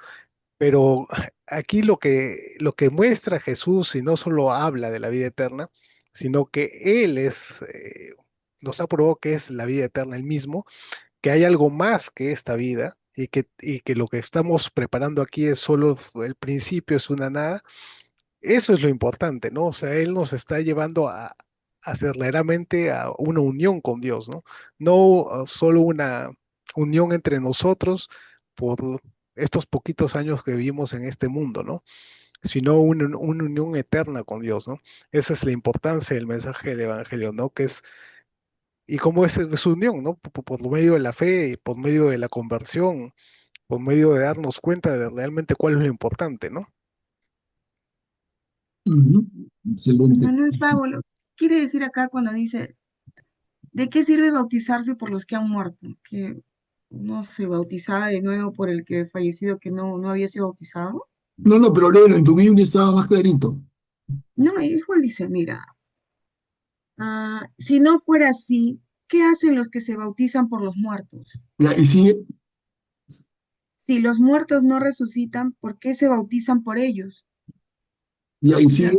Pero aquí lo que muestra Jesús, y no solo habla de la vida eterna, sino que Él nos ha probado que es la vida eterna Él mismo, que hay algo más que esta vida, y que lo que estamos preparando aquí es solo el principio, es una nada. Eso es lo importante, ¿no? O sea, Él nos está llevando a verdaderamente a una unión con Dios, ¿no? No solo una unión entre nosotros por estos poquitos años que vivimos en este mundo, ¿no? Sino una unión eterna con Dios, ¿no? Esa es la importancia del mensaje del Evangelio, ¿no? Y cómo es su unión, ¿no? Por medio de la fe, por medio de la conversión, por medio de darnos cuenta de realmente cuál es lo importante, ¿no? Ujú. Excelente. Manuel Pablo, quiere decir acá cuando dice, ¿de qué sirve bautizarse por los que han muerto? Que uno se bautizaba de nuevo por el que fallecido que no había sido bautizado. No, no, pero léelo, en tu Biblia estaba más clarito. No, igual dice, mira, si no fuera así, ¿qué hacen los que se bautizan por los muertos? Ya, y sigue, Si los muertos no resucitan, ¿por qué se bautizan por ellos? ya, y O sea, sigue,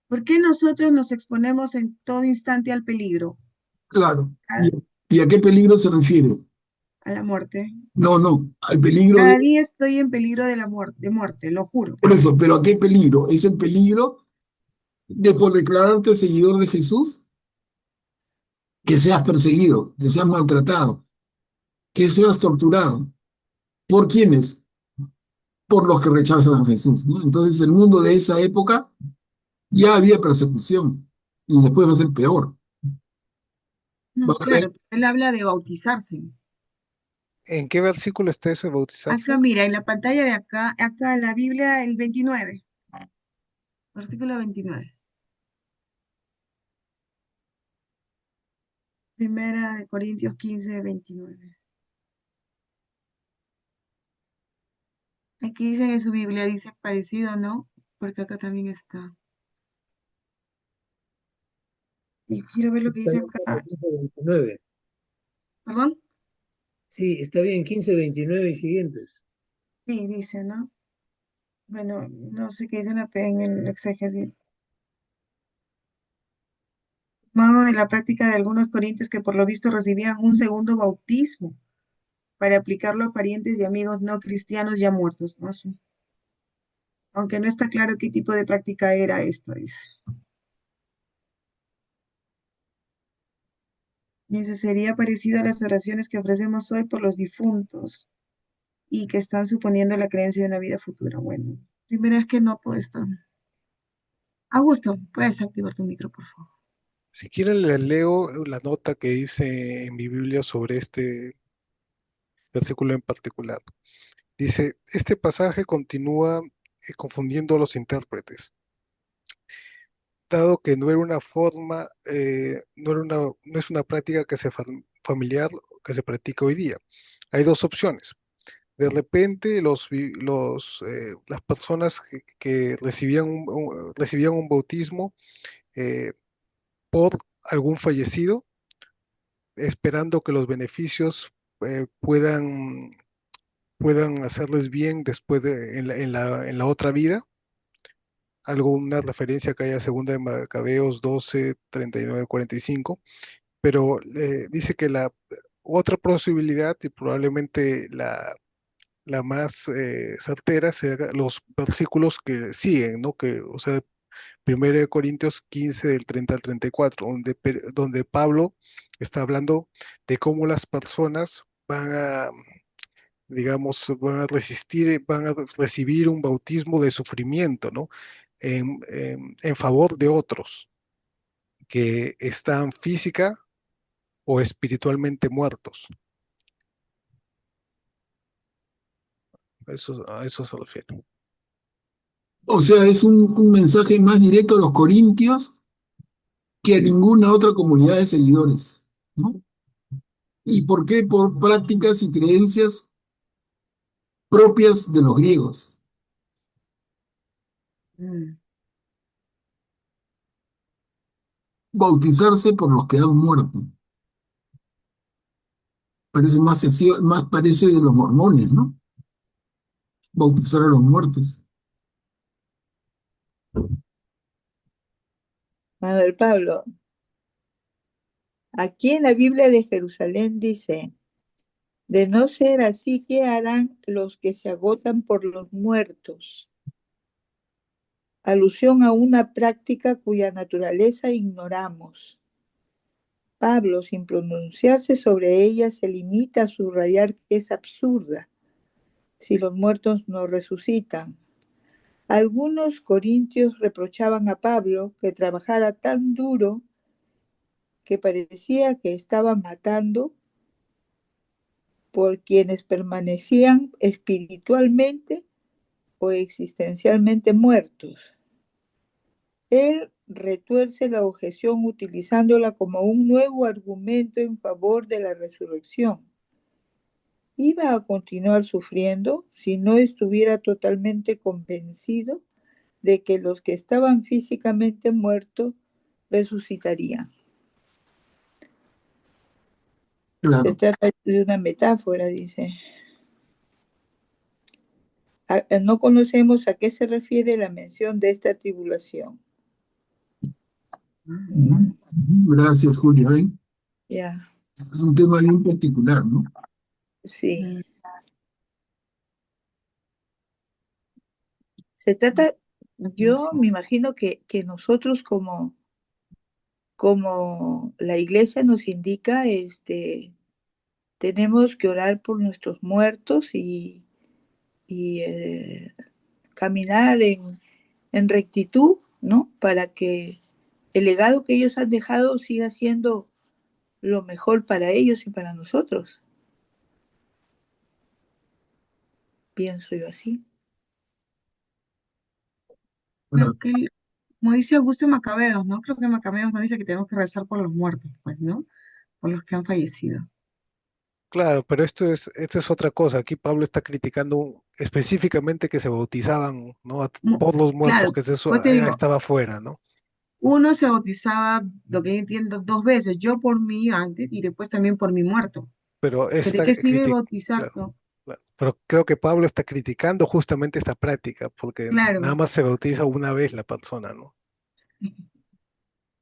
¿por qué nosotros nos exponemos en todo instante al peligro, claro. a, Y a qué peligro se refiere? a la muerte? No, no, al peligro de, Cada día estoy en peligro de la muerte, de muerte, lo juro. por eso, pero ¿a qué peligro? ¿Es el peligro de por declararte seguidor de Jesús? Que seas perseguido, que seas maltratado, que seas torturado. ¿Por quiénes? Por los que rechazan a Jesús, ¿no? Entonces, el mundo de esa época ya había persecución y después va a ser peor. Va No, a haber, claro, él habla de bautizarse. ¿En qué versículo está eso de Acá, bautizarse? mira, en la pantalla de acá en la Biblia, el 29, versículo 29. Primera de Corintios 15, 29. Aquí dice en su Biblia, dice parecido, ¿no? Porque acá también está. Y quiero ver lo que Está dice bien, Pablo, acá. 15:29. ¿Perdón? Sí, está bien, 15:29 y siguientes. Sí, dice, ¿no? Bueno, no sé qué dice en el exégesis. Tomado de la práctica de algunos corintios que por lo visto recibían un segundo bautismo para aplicarlo a parientes y amigos no cristianos ya muertos, ¿no? Aunque no está claro qué tipo de práctica era esto, dice. Dice, sería parecido a las oraciones que ofrecemos hoy por los difuntos y que están suponiendo la creencia de una vida futura. Bueno, primero es que noto esto. Augusto, puedes activar tu micro, por favor. Si quieren, les leo la nota que dice en mi Biblia sobre este versículo en particular. Dice, este pasaje continúa confundiendo a los intérpretes, dado que no era una forma, no es una práctica que se familiar que se practica hoy día. Hay dos opciones. De repente, las personas que recibían un bautismo eh, por algún fallecido, esperando que los beneficios puedan hacerles bien después en la otra vida. Una referencia que haya segunda de Macabeos 12, 39, 45, pero dice que la otra posibilidad y probablemente la más certera sea los versículos que siguen, ¿no? Que, o sea, 1 Corintios 15 del 30 al 34, donde Pablo está hablando de cómo las personas digamos, van a recibir un bautismo de sufrimiento, ¿no? En favor de otros que están física o espiritualmente muertos. A eso se refiere. o sea, es un mensaje más directo a los corintios que a ninguna otra comunidad de seguidores, ¿no? ¿Y por qué? Por prácticas y creencias propias de los griegos. Mm. Bautizarse por los que han muerto. Parece más parece de los mormones, ¿no? Bautizar a los muertos. Manuel Pablo, aquí en la Biblia de Jerusalén dice, de no ser así, ¿qué harán los que se agotan por los muertos? Alusión a una práctica cuya naturaleza ignoramos. Pablo, sin pronunciarse sobre ella, se limita a subrayar que es absurda si los muertos no resucitan. Algunos corintios reprochaban a Pablo que trabajara tan duro que parecía que estaba matando por quienes permanecían espiritualmente o existencialmente muertos. Él retuerce la objeción utilizándola como un nuevo argumento en favor de la resurrección. Iba a continuar sufriendo si no estuviera totalmente convencido de que los que estaban físicamente muertos resucitarían. Se Claro. trata de una metáfora, dice. No conocemos a qué se refiere la mención de esta tribulación. Gracias, Julio. ¿Eh? Ya, Es un tema bien particular, ¿no? sí. Mm, Se trata, yo buenísimo. me imagino que nosotros como la iglesia nos indica, tenemos que orar por nuestros muertos y caminar en rectitud, ¿no? Para que el legado que ellos han dejado siga siendo lo mejor para ellos y para nosotros, pienso yo así. Creo Bueno, que, como dice Augusto Macabeos, ¿no? Creo que Macabeos nos dice que tenemos que rezar por los muertos, pues, ¿no? Por los que han fallecido. Claro, pero esto es otra cosa. Aquí Pablo está criticando específicamente que se bautizaban, ¿no? Mm, Por los muertos, Claro, que eso pues te digo, estaba fuera, ¿no? uno se bautizaba, lo que yo entiendo, dos veces, yo por mí antes y después también por mi muerto. Pero ¿De esta qué sirve crítica, bautizar? claro, No, claro. Pero creo que Pablo está criticando justamente esta práctica, porque nada claro. más se bautiza una vez la persona, ¿no?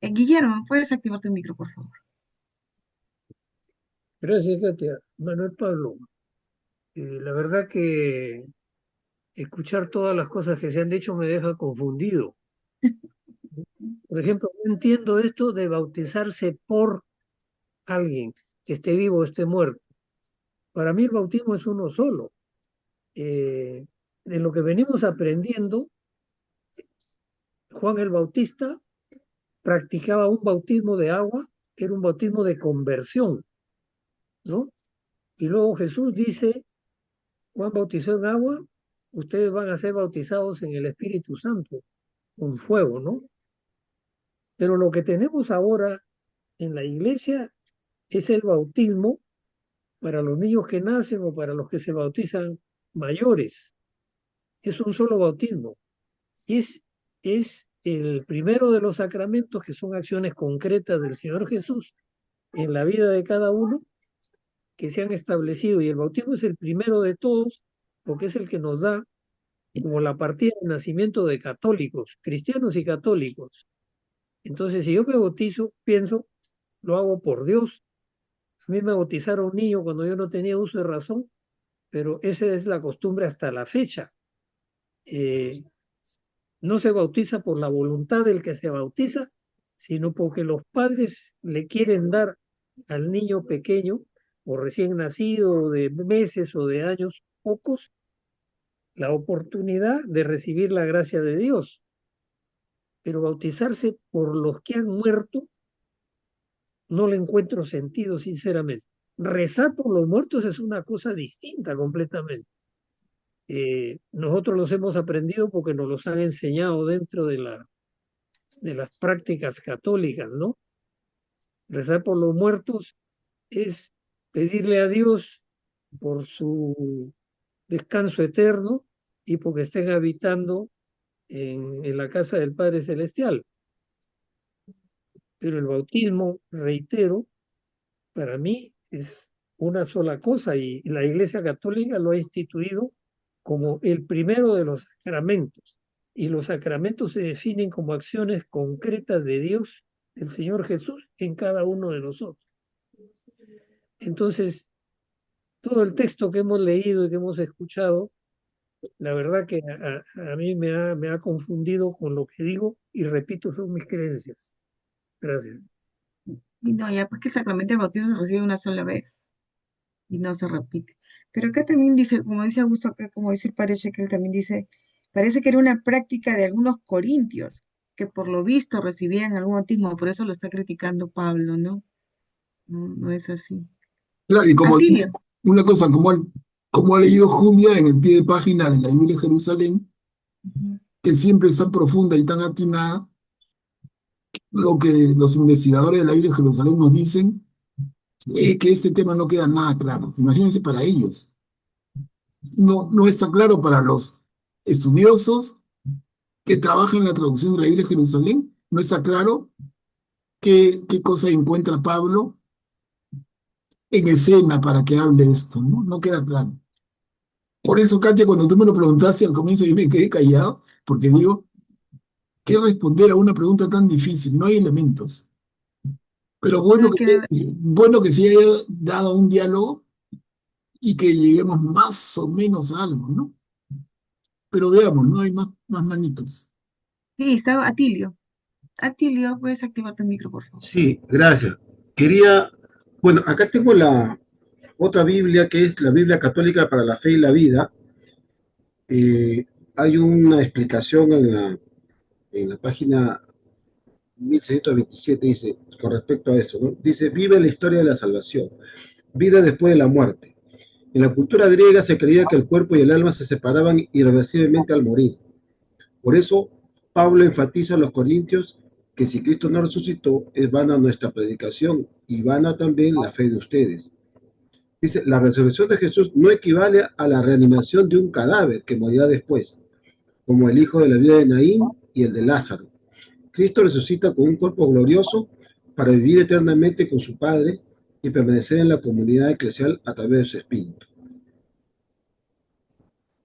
Guillermo, ¿puedes activar tu micro, por favor? Gracias, Katia. Manuel Pablo, la verdad que escuchar todas las cosas que se han dicho me deja confundido. Por ejemplo, no entiendo esto de bautizarse por alguien, que esté vivo o esté muerto. Para mí el bautismo es uno solo. De lo que venimos aprendiendo, Juan el Bautista practicaba un bautismo de agua, que era un bautismo de conversión, ¿no? Y luego Jesús dice, Juan bautizó en agua, ustedes van a ser bautizados en el Espíritu Santo, con fuego, ¿no? Pero lo que tenemos ahora en la iglesia es el bautismo para los niños que nacen o para los que se bautizan mayores. Es un solo bautismo. Y es el primero de los sacramentos que son acciones concretas del Señor Jesús en la vida de cada uno que se han establecido. Y el bautismo es el primero de todos porque es el que nos da como la partida de nacimiento de católicos, cristianos y católicos. Entonces, si yo me bautizo, pienso, lo hago por Dios. A mí me bautizaron un niño cuando yo no tenía uso de razón, pero esa es la costumbre hasta la fecha. Eh, no se bautiza por la voluntad del que se bautiza, sino porque los padres le quieren dar al niño pequeño o recién nacido de meses o de años pocos la oportunidad de recibir la gracia de Dios. Pero bautizarse por los que han muerto no le encuentro sentido, sinceramente. Rezar por los muertos es una cosa distinta completamente. Nosotros los hemos aprendido porque nos los han enseñado dentro de las prácticas católicas, ¿no? Rezar por los muertos es pedirle a Dios por su descanso eterno y porque estén habitando en la casa del Padre Celestial. Pero el bautismo, reitero, para mí es una sola cosa y la Iglesia Católica lo ha instituido como el primero de los sacramentos. Y los sacramentos se definen como acciones concretas de Dios, del Señor Jesús, en cada uno de nosotros. Entonces, todo el texto que hemos leído y que hemos escuchado, la verdad que a mí me ha confundido con lo que digo y repito, son mis creencias. Gracias. Y no, ya pues que el sacramento del bautismo se recibe una sola vez y no se repite. Pero acá también dice, como dice Augusto, acá, como dice el padre Shekel, también dice, parece que era una práctica de algunos corintios, que por lo visto recibían algún bautismo, por eso lo está criticando Pablo, ¿no? No, no es así. claro, y como Atilio. una cosa, como ha leído Julia en el pie de página de la Biblia de Jerusalén, Ujú. que siempre es tan profunda y tan atinada, lo que los investigadores de la Biblia de Jerusalén nos dicen es que este tema no queda nada claro. Imagínense para ellos. No está claro para los estudiosos que trabajan en la traducción de la Biblia de Jerusalén. No está claro qué cosa encuentra Pablo en escena para que hable esto, ¿no? No queda claro. Por eso, Katia, cuando tú me lo preguntaste al comienzo, yo me quedé callado, porque digo, ¿qué responder a una pregunta tan difícil? No hay elementos. Pero No queda, bueno que se haya dado un diálogo y que lleguemos más o menos a algo, ¿no? Pero veamos, no hay más manitos. sí, está Atilio. Atilio, puedes activar tu micro, por favor. Sí, gracias. Quería, bueno, acá tengo la otra Biblia que es la Biblia Católica para la Fe y la Vida. Hay una explicación en la página 1627, dice, con respecto a esto, ¿no? Dice, vive la historia de la salvación, vida después de la muerte. En la cultura griega se creía que el cuerpo y el alma se separaban irreversiblemente al morir. Por eso, Pablo enfatiza a los corintios que si Cristo no resucitó, es vana nuestra predicación y vana también la fe de ustedes. Dice, la resurrección de Jesús no equivale a la reanimación de un cadáver que morirá después, como el hijo de la vida de Naín y el de Lázaro. Cristo resucita con un cuerpo glorioso para vivir eternamente con su Padre y permanecer en la comunidad eclesial a través de su Espíritu.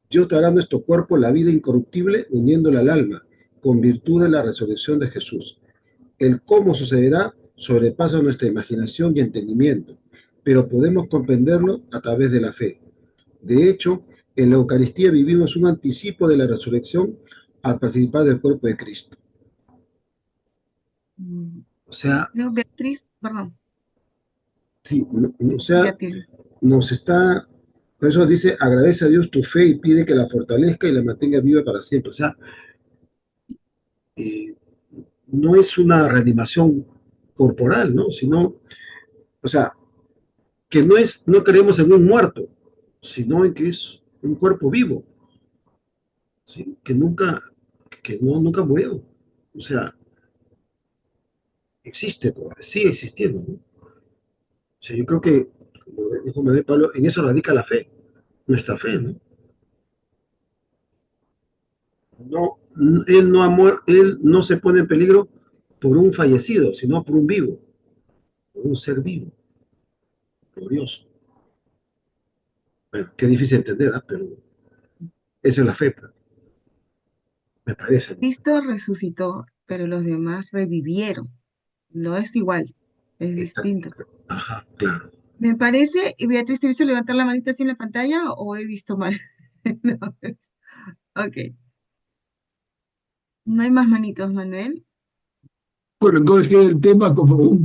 Dios dará a nuestro cuerpo la vida incorruptible uniéndola al alma, con virtud de la resurrección de Jesús. El cómo sucederá sobrepasa nuestra imaginación y entendimiento, pero podemos comprenderlo a través de la fe. De hecho, en la Eucaristía vivimos un anticipo de la resurrección al participar del cuerpo de Cristo. Mm, O sea, Leo, Beatriz, perdón, sí, o sí, sea, Atilio. nos está, por eso dice, agradece a Dios tu fe y pide que la fortalezca y la mantenga viva para siempre. O sea, eh, no es una reanimación corporal, ¿no? Sino, o sea, que no creemos en un muerto, sino en que es un cuerpo vivo, ¿sí? Nunca murió. O sea, existe, sigue existiendo, ¿no? O sea, yo creo que, como dijo Manuel Pablo, en eso radica la fe, nuestra fe, ¿no? No, él no se pone en peligro por un fallecido, sino por un vivo, por un ser vivo, glorioso. Bueno, qué difícil entender, ¿eh? Pero esa es la fe, pues, me parece, ¿no? Cristo resucitó, pero los demás revivieron. No es igual, es Está- distinto. ajá, claro. Me parece, y Beatriz, ¿te he visto levantar la manita así en la pantalla o he visto mal? No, ok, no hay más manitos, Manuel. Bueno, entonces queda el tema como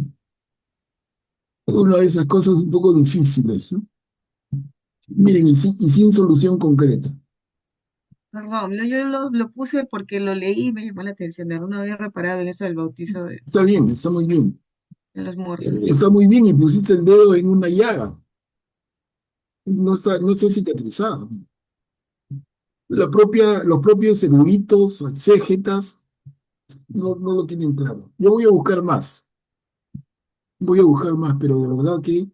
una de esas cosas un poco difíciles, ¿no? Miren, y sin solución concreta. Perdón, no, yo lo puse porque lo leí y me llamó la atención. No había reparado en eso del bautizo Está bien, está muy bien. de los muertos. Está muy bien y pusiste el dedo en una llaga. No está cicatrizada. Los propios eruditos, exégetas, no lo tienen claro. Yo voy a buscar más, pero de verdad que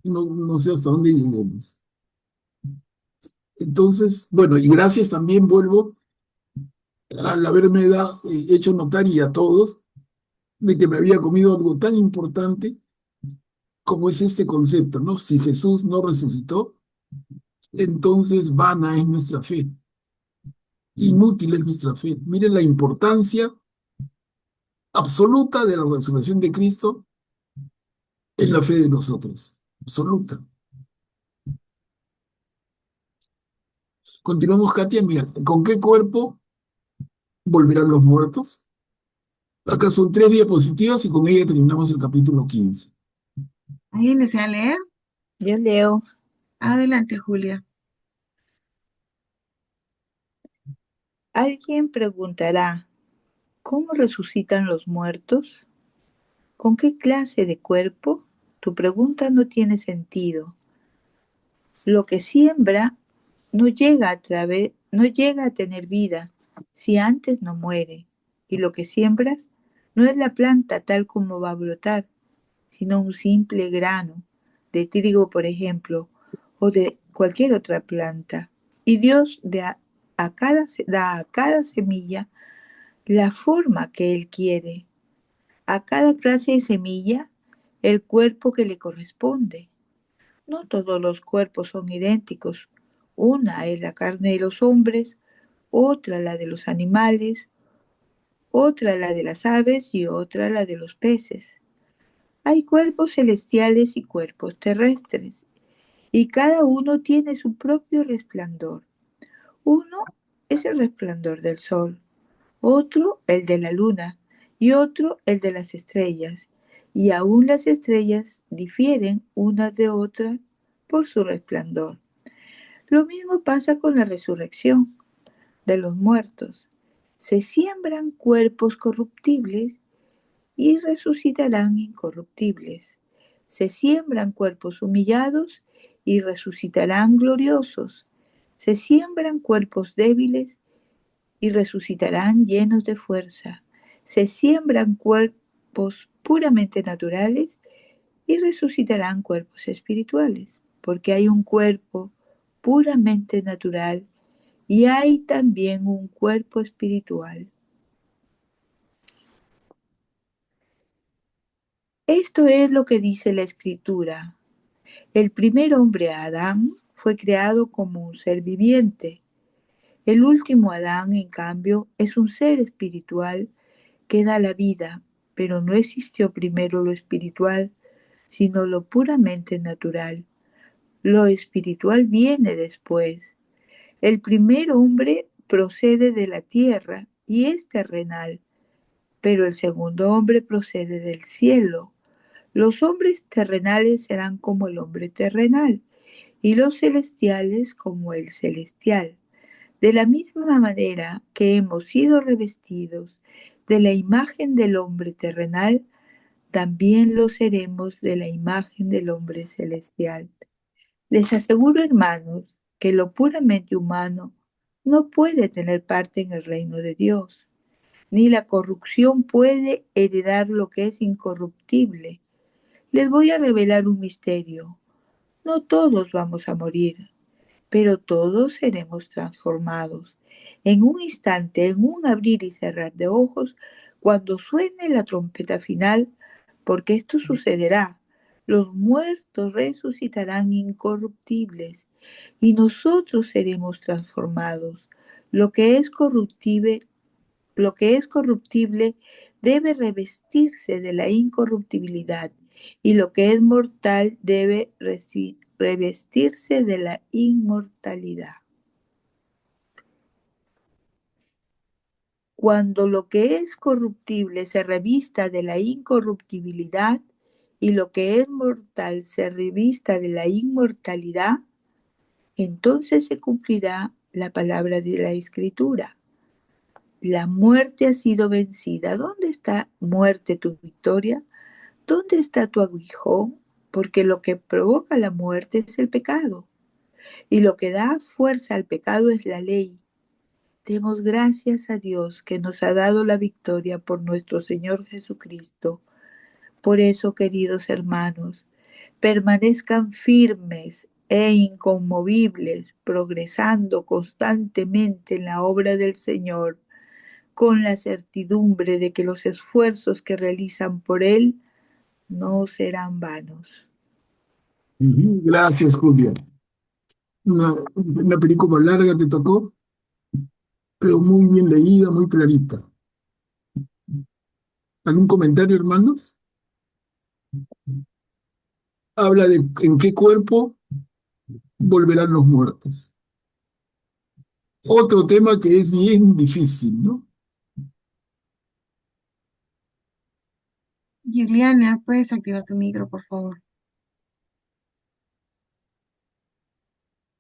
no sé hasta dónde lleguemos. Entonces, bueno, y gracias también vuelvo al haberme hecho notar y a todos de que me había comido algo tan importante como es este concepto, ¿no? Si Jesús no resucitó, entonces vana es nuestra fe, inútil es nuestra fe. Miren la importancia absoluta de la resurrección de Cristo en la fe de nosotros. Absoluta. Continuamos, Katia. Mira, ¿con qué cuerpo volverán los muertos? Acá son 3 diapositivas y con ella terminamos el capítulo 15. ¿Alguien desea leer? Yo leo. Adelante, Julia. Alguien preguntará, ¿cómo resucitan los muertos? ¿Con qué clase de cuerpo? Tu pregunta no tiene sentido. Lo que siembra no llega a tener vida si antes no muere. Y lo que siembras no es la planta tal como va a brotar, sino un simple grano de trigo, por ejemplo, o de cualquier otra planta. Y Dios da a cada semilla la forma que Él quiere. A cada clase de semilla el cuerpo que le corresponde. No todos los cuerpos son idénticos. Una es la carne de los hombres, otra la de los animales, otra la de las aves y otra la de los peces. Hay cuerpos celestiales y cuerpos terrestres, y cada uno tiene su propio resplandor. Uno es el resplandor del sol, otro el de la luna y otro el de las estrellas, y aún las estrellas difieren unas de otras por su resplandor. Lo mismo pasa con la resurrección de los muertos. Se siembran cuerpos corruptibles y resucitarán incorruptibles. Se siembran cuerpos humillados y resucitarán gloriosos. Se siembran cuerpos débiles y resucitarán llenos de fuerza. Se siembran cuerpos puramente naturales y resucitarán cuerpos espirituales, porque hay un cuerpo puramente natural y hay también un cuerpo espiritual. Esto es lo que dice la Escritura. El primer hombre, Adán, fue creado como un ser viviente. El último Adán, en cambio, es un ser espiritual que da la vida, pero no existió primero lo espiritual, sino lo puramente natural. Lo espiritual viene después. El primer hombre procede de la tierra y es terrenal, pero el segundo hombre procede del cielo. Los hombres terrenales serán como el hombre terrenal y los celestiales como el celestial. De la misma manera que hemos sido revestidos de la imagen del hombre terrenal, también lo seremos de la imagen del hombre celestial. Les aseguro, hermanos, que lo puramente humano no puede tener parte en el reino de Dios, ni la corrupción puede heredar lo que es incorruptible. Les voy a revelar un misterio. No todos vamos a morir, pero todos seremos transformados. En un instante, en un abrir y cerrar de ojos, cuando suene la trompeta final, porque esto sucederá. Los muertos resucitarán incorruptibles y nosotros seremos transformados. Lo que es corruptible, lo que es corruptible debe revestirse de la incorruptibilidad y lo que es mortal debe revestirse de la inmortalidad. Cuando lo que es corruptible se revista de la incorruptibilidad y lo que es mortal se revista de la inmortalidad, entonces se cumplirá la palabra de la Escritura. La muerte ha sido vencida. ¿Dónde está, muerte, tu victoria? ¿Dónde está tu aguijón? Porque lo que provoca la muerte es el pecado. Y lo que da fuerza al pecado es la ley. Demos gracias a Dios que nos ha dado la victoria por nuestro Señor Jesucristo. Por eso, queridos hermanos, permanezcan firmes e inconmovibles, progresando constantemente en la obra del Señor, con la certidumbre de que los esfuerzos que realizan por Él no serán vanos. Gracias, Julia. Una película larga te tocó, pero muy bien leída, muy clarita. ¿Algún comentario, hermanos? Habla de en qué cuerpo volverán los muertos. Otro tema que es bien difícil, ¿no? Juliana, ¿puedes activar tu micro, por favor?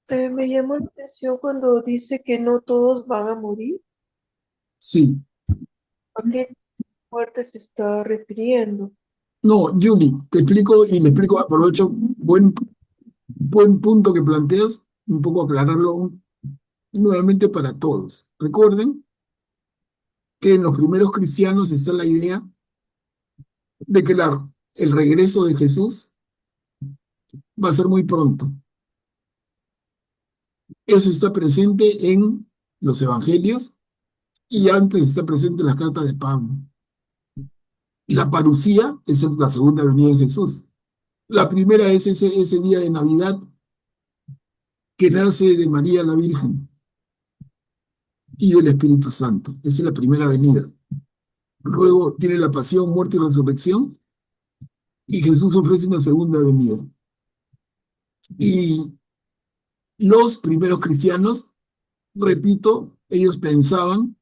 Me llamó la atención cuando dice que no todos van a morir. Sí. ¿A qué muerte se está refiriendo? No, Julie, te explico y le explico, aprovecho, buen punto que planteas, un poco aclararlo nuevamente para todos. Recuerden que en los primeros cristianos está la idea de que el regreso de Jesús va a ser muy pronto. Eso está presente en los evangelios y antes está presente en las cartas de Pablo. La parucía es la segunda venida de Jesús. La primera es ese día de Navidad que nace de María la Virgen y del Espíritu Santo. Esa es la primera venida. Luego tiene la pasión, muerte y resurrección, y Jesús ofrece una segunda venida. Y los primeros cristianos, repito, ellos pensaban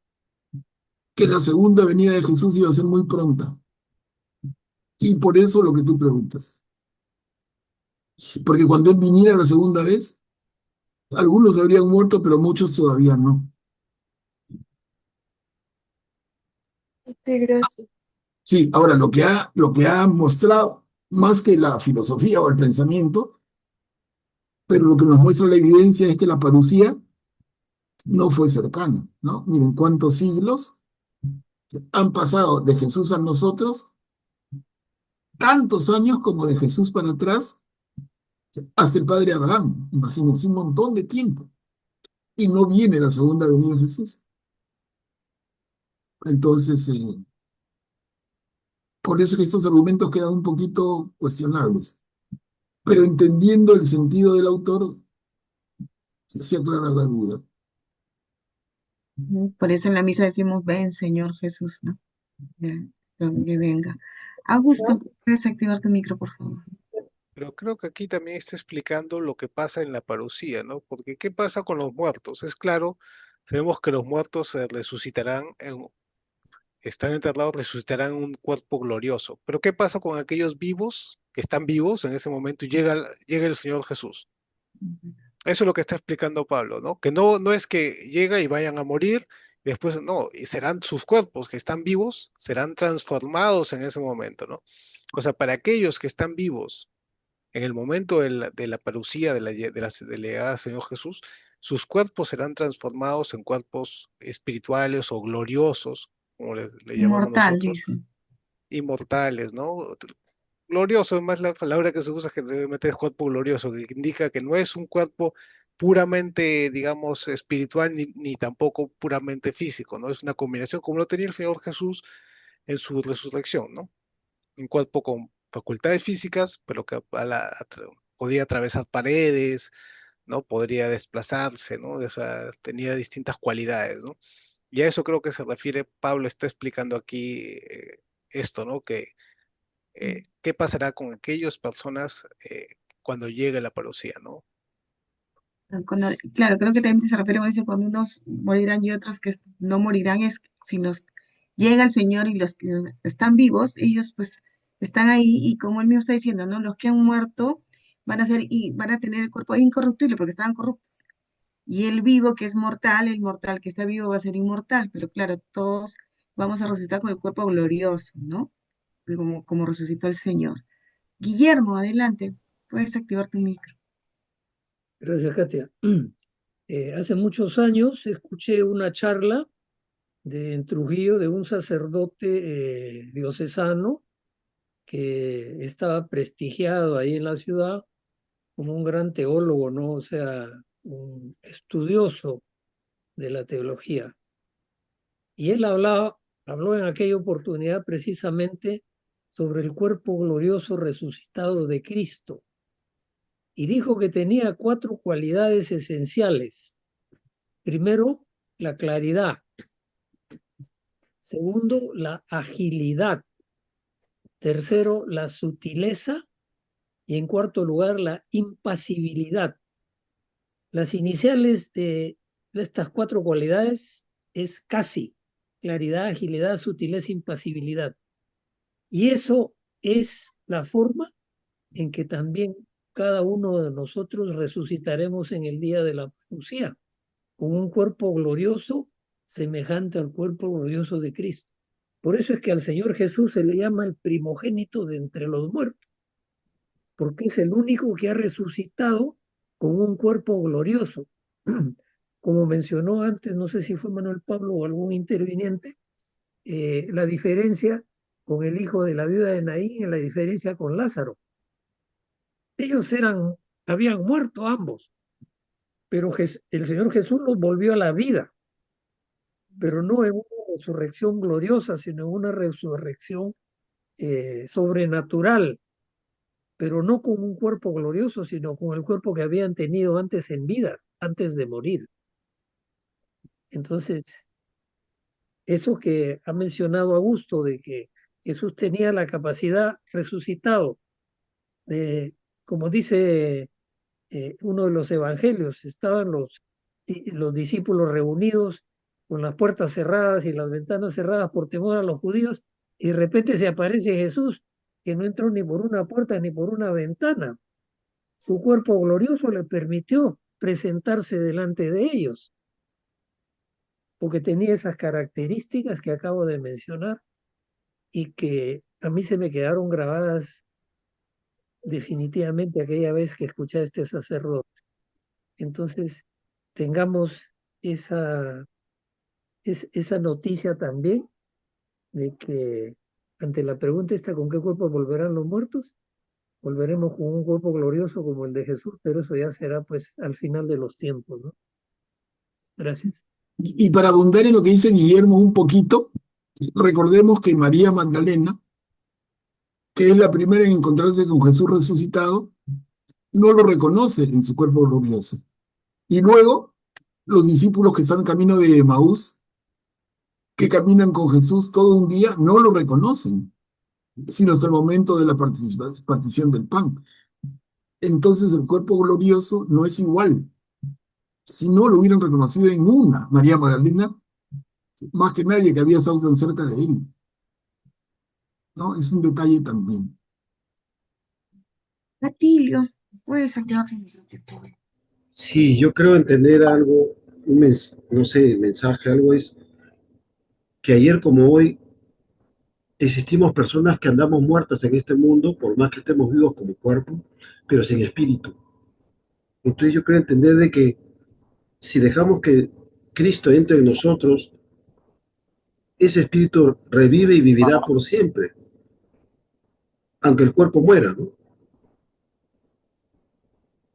que la segunda venida de Jesús iba a ser muy pronta. Y por eso lo que tú preguntas. Porque cuando Él viniera la segunda vez, algunos habrían muerto, pero muchos todavía no. Sí, gracias. Sí, ahora lo que ha mostrado, más que la filosofía o el pensamiento, pero lo que nos muestra la evidencia es que la parucía no fue cercana, ¿no? Miren cuántos siglos han pasado de Jesús a nosotros, tantos años como de Jesús para atrás, hasta el padre Abraham. Imagínense un montón de tiempo. Y no viene la segunda venida de Jesús. Entonces, por eso es que estos argumentos quedan un poquito cuestionables. Pero entendiendo el sentido del autor, se aclara la duda. Por eso en la misa decimos, ven, Señor Jesús, ¿no? Ya, que venga. Augusto, ¿puedes activar tu micro, por favor? Pero creo que aquí también está explicando lo que pasa en la parucía, ¿no? Porque ¿qué pasa con los muertos? Es claro, sabemos que los muertos se resucitarán, están enterrados, resucitarán en un cuerpo glorioso. Pero ¿qué pasa con aquellos vivos que están vivos en ese momento y llega el Señor Jesús? Eso es lo que está explicando Pablo, ¿no? Que no es que llega y vayan a morir, después no, y serán sus cuerpos que están vivos, serán transformados en ese momento, ¿no? O sea, para aquellos que están vivos en el momento de la parucía, de la llegada del Señor Jesús, sus cuerpos serán transformados en cuerpos espirituales o gloriosos, como le llamamos Inmortal, nosotros, dice. inmortales, ¿no? Glorioso es más la palabra que se usa generalmente es cuerpo glorioso, que indica que no es un cuerpo puramente, digamos, espiritual ni tampoco puramente físico, ¿no? Es una combinación como lo tenía el Señor Jesús en su resurrección, ¿no? Un cuerpo con facultades físicas, pero que podía atravesar paredes, ¿no? Podría desplazarse, ¿no? O sea, tenía distintas cualidades, ¿no? Y a eso creo que se refiere, Pablo está explicando aquí esto, ¿no? Que qué pasará con aquellas personas cuando llegue la parucía, ¿no? Claro, creo que también se refiere cuando dice cuando unos morirán y otros que no morirán, es si nos llega el Señor y los que están vivos, ellos pues están ahí y como él mismo está diciendo, ¿no? Los que han muerto van a tener el cuerpo incorruptible porque estaban corruptos. Y el vivo que es mortal, el mortal que está vivo va a ser inmortal, pero claro, todos vamos a resucitar con el cuerpo glorioso, ¿no? Como resucitó el Señor. Guillermo, adelante, puedes activar tu micro. Gracias, Katia. Hace muchos años escuché una charla en Trujillo de un sacerdote diocesano que estaba prestigiado ahí en la ciudad como un gran teólogo, ¿no? O sea, un estudioso de la teología. Y él habló en aquella oportunidad precisamente sobre el cuerpo glorioso resucitado de Cristo y dijo que tenía 4 cualidades esenciales. Primero, la claridad. Segundo, la agilidad. Tercero, la sutileza. Y en cuarto lugar, la impasibilidad. Las iniciales de estas 4 cualidades es casi claridad, agilidad, sutileza, impasibilidad. Y eso es la forma en que también cada uno de nosotros resucitaremos en el día de la parucía, con un cuerpo glorioso semejante al cuerpo glorioso de Cristo. Por eso es que al Señor Jesús se le llama el primogénito de entre los muertos, porque es el único que ha resucitado con un cuerpo glorioso. Como mencionó antes, no sé si fue Manuel Pablo o algún interviniente, la diferencia con el hijo de la viuda de Naín y la diferencia con Lázaro. Ellos habían muerto ambos, pero el Señor Jesús los volvió a la vida, pero no en una resurrección gloriosa, sino en una resurrección sobrenatural, pero no con un cuerpo glorioso, sino con el cuerpo que habían tenido antes en vida, antes de morir. Entonces, eso que ha mencionado Augusto, de que Jesús tenía la capacidad resucitado de, como dice uno de los evangelios, estaban los discípulos reunidos con las puertas cerradas y las ventanas cerradas por temor a los judíos, y de repente se aparece Jesús, que no entró ni por una puerta ni por una ventana. Su cuerpo glorioso le permitió presentarse delante de ellos, porque tenía esas características que acabo de mencionar y que a mí se me quedaron grabadas definitivamente aquella vez que escuché a este sacerdote. Entonces, tengamos esa, esa noticia también de que ante la pregunta esta, ¿con qué cuerpo volverán los muertos? Volveremos con un cuerpo glorioso como el de Jesús, pero eso ya será pues al final de los tiempos, ¿no? Gracias. Y para abundar en lo que dice Guillermo un poquito, recordemos que María Magdalena, que es la primera en encontrarse con Jesús resucitado, no lo reconoce en su cuerpo glorioso. Y luego, los discípulos que están en camino de Emaús, que caminan con Jesús todo un día, no lo reconocen, sino hasta el momento de la partición del pan. Entonces el cuerpo glorioso no es igual. Si no lo hubieran reconocido en una, María Magdalena, más que nadie que había estado tan cerca de él, ¿no? Es un detalle también. Atilio, puedes activar. Sí, yo creo entender algo, no sé, mensaje, algo es que ayer como hoy existimos personas que andamos muertas en este mundo, por más que estemos vivos como cuerpo, pero sin espíritu. Entonces yo creo entender de que si dejamos que Cristo entre en nosotros, ese espíritu revive y vivirá por siempre, aunque el cuerpo muera, ¿no?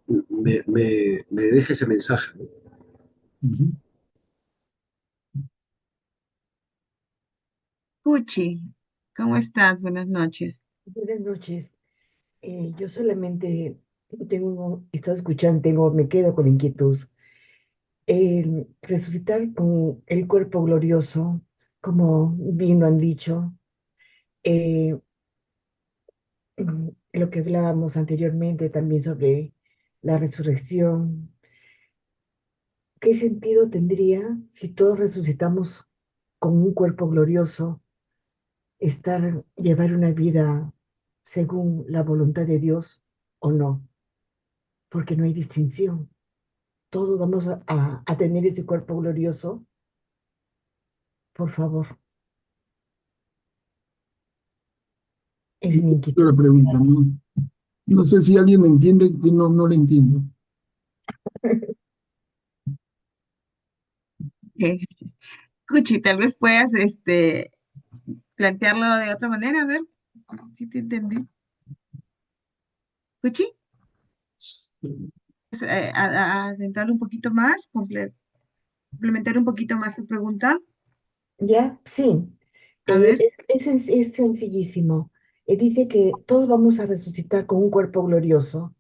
Me deja ese mensaje, ¿no? Ujú. Puchi, ¿cómo estás? Buenas noches. Buenas noches. Yo solamente estado escuchando, me quedo con inquietud. El resucitar con el cuerpo glorioso, como bien lo han dicho, eh, lo que hablábamos anteriormente también sobre la resurrección. ¿Qué sentido tendría si todos resucitamos con un cuerpo glorioso, llevar una vida según la voluntad de Dios o no? Porque no hay distinción. Todos vamos a tener ese cuerpo glorioso, por favor. Es mi La inquietud. pregunta, ¿no? No sé si alguien me entiende, que no le entiendo. Puchi, tal vez puedas plantearlo de otra manera, a ver si te entendí. Puchi, adentrarlo un poquito más, complementar un poquito más tu pregunta. ¿Ya? Sí. A ver, Es sencillísimo. Dice que todos vamos a resucitar con un cuerpo glorioso.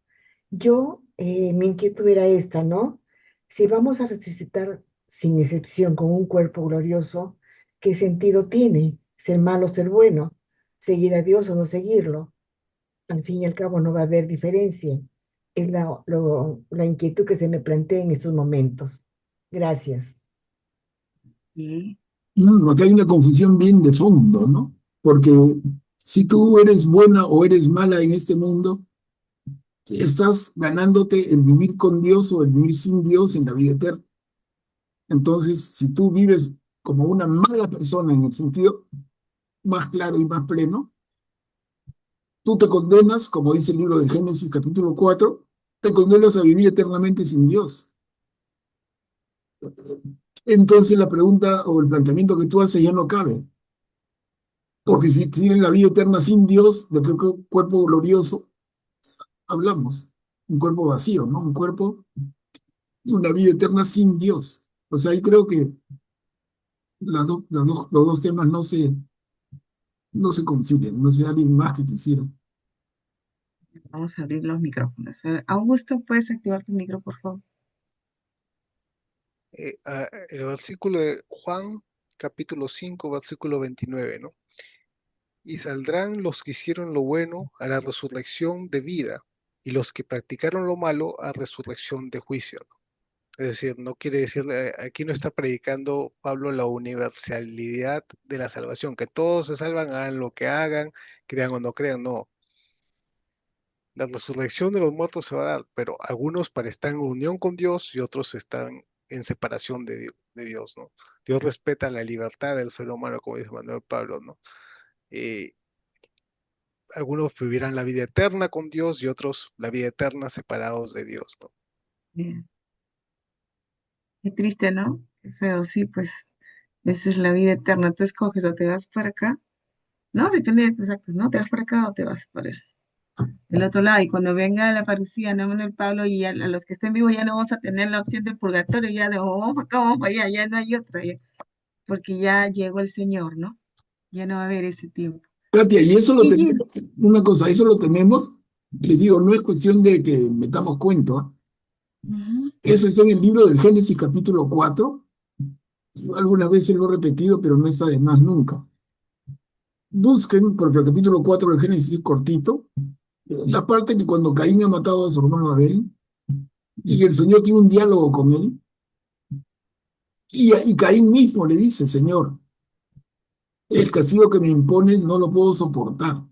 Mi inquietud era esta, ¿no? Si vamos a resucitar sin excepción con un cuerpo glorioso, ¿qué sentido tiene? ¿Ser malo o ser bueno? ¿Seguir a Dios o no seguirlo? Al fin y al cabo no va a haber diferencia. Es la inquietud que se me plantea en estos momentos. Gracias. sí, Acá hay una confusión bien de fondo, ¿no? Porque si tú eres buena o eres mala en este mundo, estás ganándote el vivir con Dios o el vivir sin Dios en la vida eterna. Entonces, si tú vives como una mala persona en el sentido más claro y más pleno, tú te condenas, como dice el libro de Génesis capítulo 4, te condenas a vivir eternamente sin Dios. Entonces la pregunta o el planteamiento que tú haces ya no cabe. Porque si tienes la vida eterna sin Dios, ¿de qué cuerpo glorioso hablamos? Un cuerpo vacío, ¿no? Un cuerpo y una vida eterna sin Dios. O sea, ahí creo que los dos temas no se concilien. No sé, alguien más que quisiera. Vamos a abrir los micrófonos. Augusto, ¿puedes activar tu micro, por favor? El versículo de Juan, capítulo 5, versículo 29, ¿no? Y saldrán los que hicieron lo bueno a la resurrección de vida, y los que practicaron lo malo a resurrección de juicio, ¿no? Es decir, no quiere decir, aquí no está predicando Pablo la universalidad de la salvación, que todos se salvan, hagan lo que hagan, crean o no crean, no. La resurrección de los muertos se va a dar, pero algunos para estar en unión con Dios y otros están en separación de Dios, ¿no? Dios respeta la libertad del ser humano, como dice Manuel Pablo, ¿no? Eh, Algunos vivirán la vida eterna con Dios y otros la vida eterna separados de Dios, ¿no? Bien. Qué triste, ¿no? Qué feo, sí, pues esa es la vida eterna. Tú escoges o te vas para acá, ¿no? Depende de tus actos, ¿no? Te vas para acá o te vas para el otro lado. Y cuando venga la parucía, ¿no? Manuel Pablo, y a los que estén vivos ya no vamos a tener la opción del purgatorio, ya de "Oh, vamos para acá, vamos para allá, ya no hay otra, ya", porque ya llegó el Señor, ¿no? Ya no va a haber ese tiempo. Katia, y eso lo Guille, tenemos, una cosa, eso lo tenemos, les digo, no es cuestión de que metamos cuento, ¿ah? ujú, Eso está en el libro del Génesis capítulo 4. Yo algunas veces lo he repetido, pero no está de más nunca. Busquen, porque el capítulo 4 del Génesis es cortito, la parte que cuando Caín ha matado a su hermano Abel, y el Señor tiene un diálogo con él, y Caín mismo le dice, Señor, el castigo que me impones no lo puedo soportar,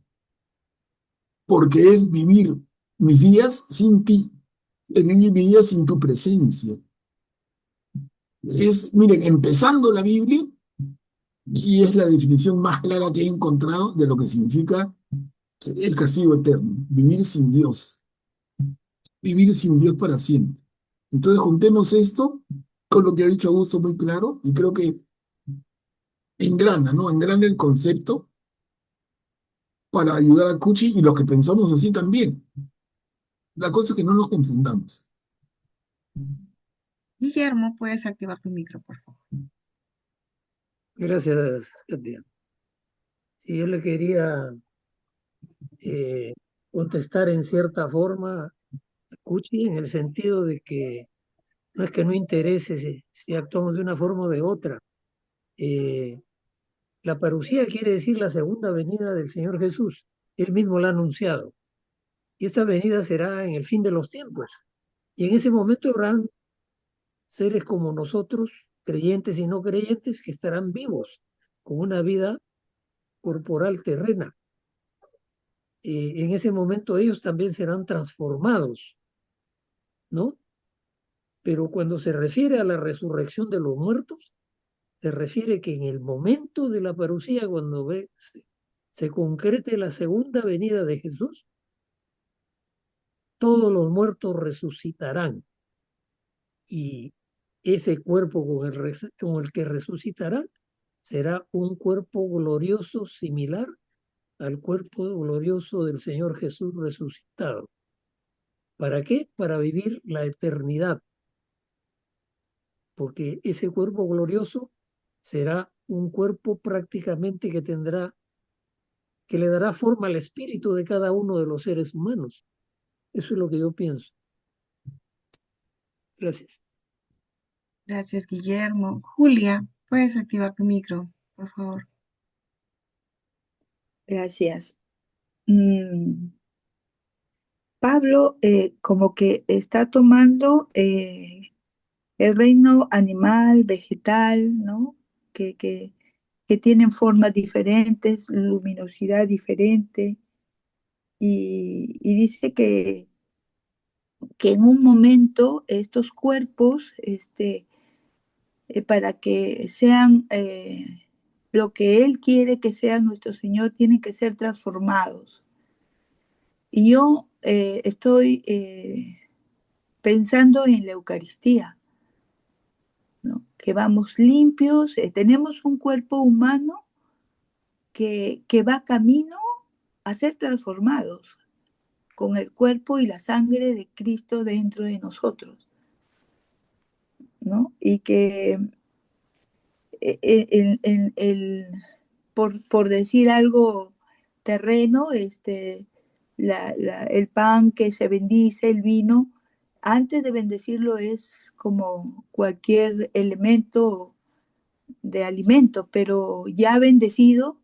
porque es vivir mis días sin ti, en vivir mis días sin tu presencia. Es, miren, empezando la Biblia, y es la definición más clara que he encontrado de lo que significa el castigo eterno, vivir sin Dios para siempre. Entonces juntemos esto con lo que ha dicho Augusto muy claro, y creo que engrana, ¿no? Engrana el concepto para ayudar a Cuchi y los que pensamos así también. La cosa es que no nos confundamos. Guillermo, puedes activar tu micro, por favor. Gracias, Katia. Si yo le quería eh, contestar en cierta forma a Cuchi, en el sentido de que no es que no interese si actuamos de una forma o de otra. Eh, la parucía quiere decir la segunda venida del Señor Jesús. Él mismo la ha anunciado. Y esta venida será en el fin de los tiempos. Y en ese momento habrán seres como nosotros, creyentes y no creyentes, que estarán vivos, con una vida corporal terrena. En ese momento ellos también serán transformados, ¿no? Pero cuando se refiere a la resurrección de los muertos, se refiere que en el momento de la parucía, cuando se concrete la segunda venida de Jesús, todos los muertos resucitarán. Y ese cuerpo con el que resucitarán será un cuerpo glorioso similar al cuerpo glorioso del Señor Jesús resucitado. ¿Para qué? Para vivir la eternidad, porque ese cuerpo glorioso será un cuerpo prácticamente que le dará forma al espíritu de cada uno de los seres humanos. Eso es lo que yo pienso. Gracias. Gracias, Guillermo. Julia, puedes activar tu micro, por favor. Gracias. Pablo como que está tomando el reino animal, vegetal, ¿no? Que tienen formas diferentes, luminosidad diferente, y dice que en un momento estos cuerpos, para que sean lo que Él quiere que sea nuestro Señor, tienen que ser transformados. Y yo estoy pensando en la Eucaristía, ¿no? Que vamos limpios, tenemos un cuerpo humano que va camino a ser transformados con el cuerpo y la sangre de Cristo dentro de nosotros, ¿no? Y que el por decir algo terreno, el pan que se bendice, el vino, antes de bendecirlo es como cualquier elemento de alimento, pero ya bendecido,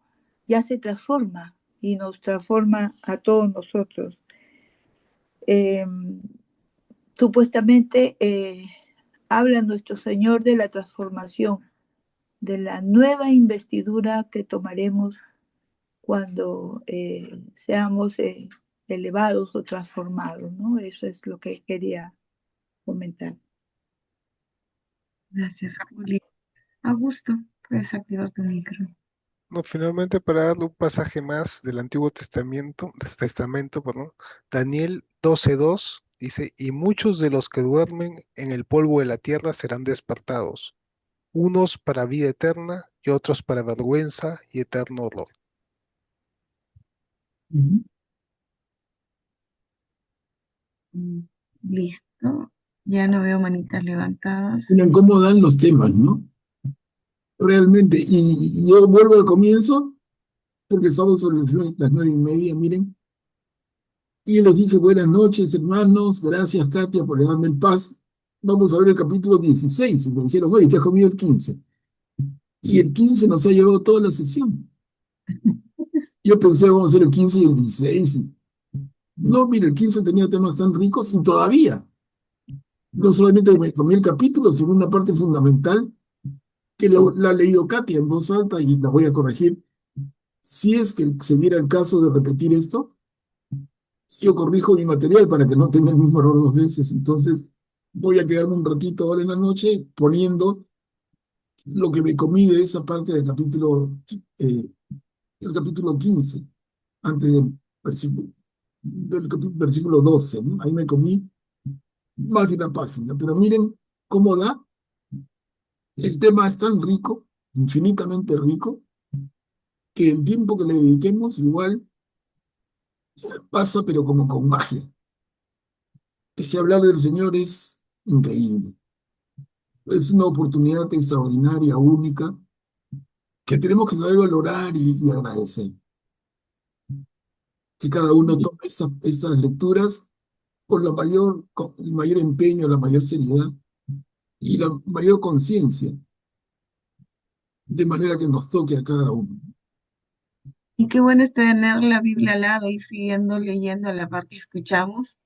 ya se transforma y nos transforma a todos nosotros. Eh, Supuestamente habla nuestro Señor de la transformación, de la nueva investidura que tomaremos cuando seamos elevados o transformados, ¿no? Eso es lo que quería comentar. Gracias, Juli. Augusto, puedes activar tu micro. No, finalmente para darle un pasaje más del Antiguo Testamento, perdón, Daniel 12:2 dice, y muchos de los que duermen en el polvo de la tierra serán despertados, unos para vida eterna y otros para vergüenza y eterno horror. Ujú. Mm, Listo. Ya no veo manitas levantadas. Miren cómo dan los temas, ¿no? Realmente. Y yo vuelvo al comienzo, porque estamos sobre las 9:30, miren. Y les dije, buenas noches, hermanos. Gracias, Katia, por darme el paz. Vamos a ver el capítulo 16. Y me dijeron, oye, te has comido el 15. Y el 15 nos ha llevado toda la sesión. Yo pensé, vamos a hacer el 15 y el 16. No, mire, el 15 tenía temas tan ricos y todavía. No solamente me comí el capítulo, sino una parte fundamental que la ha leído Katia en voz alta y la voy a corregir. Si es que se diera el caso de repetir esto, yo corrijo mi material para que no tenga el mismo error dos veces. Entonces, voy a quedarme un ratito ahora en la noche poniendo lo que me comí de esa parte del capítulo 15, antes versículo 12, ¿no? Ahí me comí más de una página. Pero miren cómo da. El tema es tan rico, infinitamente rico, que el tiempo que le dediquemos igual pasa, pero como con magia. Es que hablar del Señor es increíble. Es una oportunidad extraordinaria, única, que tenemos que saber valorar y agradecer. Que cada uno tome estas lecturas con el mayor empeño, la mayor seriedad y la mayor conciencia, de manera que nos toque a cada uno. Y qué bueno es tener la Biblia al lado y siguiendo leyendo a la par que escuchamos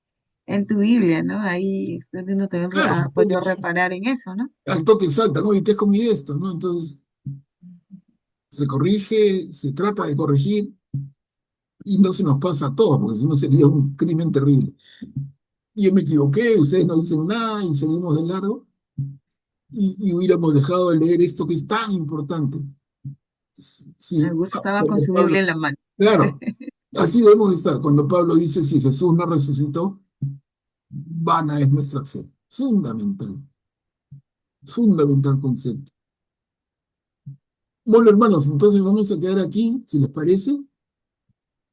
en tu Biblia, ¿no? Ahí es donde uno también Claro, ha podido reparar en eso, ¿no? al toque salta, ¿no? Y te has comido esto, ¿no? Entonces se corrige, se trata de corregir y no se nos pasa a todos, porque si no sería un crimen terrible. Yo me equivoqué, ustedes no dicen nada y seguimos de largo y hubiéramos dejado de leer esto que es tan importante. Sí, Augusto estaba con cuando su Pablo, Biblia en la mano. claro, así debemos estar. Cuando Pablo dice, si Jesús no resucitó, vana es nuestra fe. Fundamental, fundamental concepto. Bueno, hermanos, entonces vamos a quedar aquí, si les parece,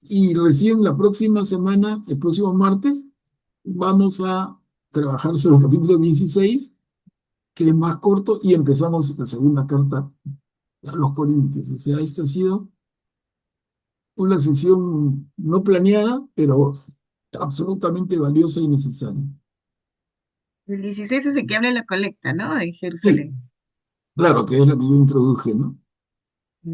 y recién la próxima semana, el próximo martes, vamos a trabajar sobre el capítulo 16, que es más corto, y empezamos la segunda carta a los Corintios. O sea, esta ha sido una sesión no planeada, pero absolutamente valiosa y necesaria. El 16 es el que habla de la colecta, ¿no? En Sí, Jerusalén. claro, que es la que yo introduje, ¿no?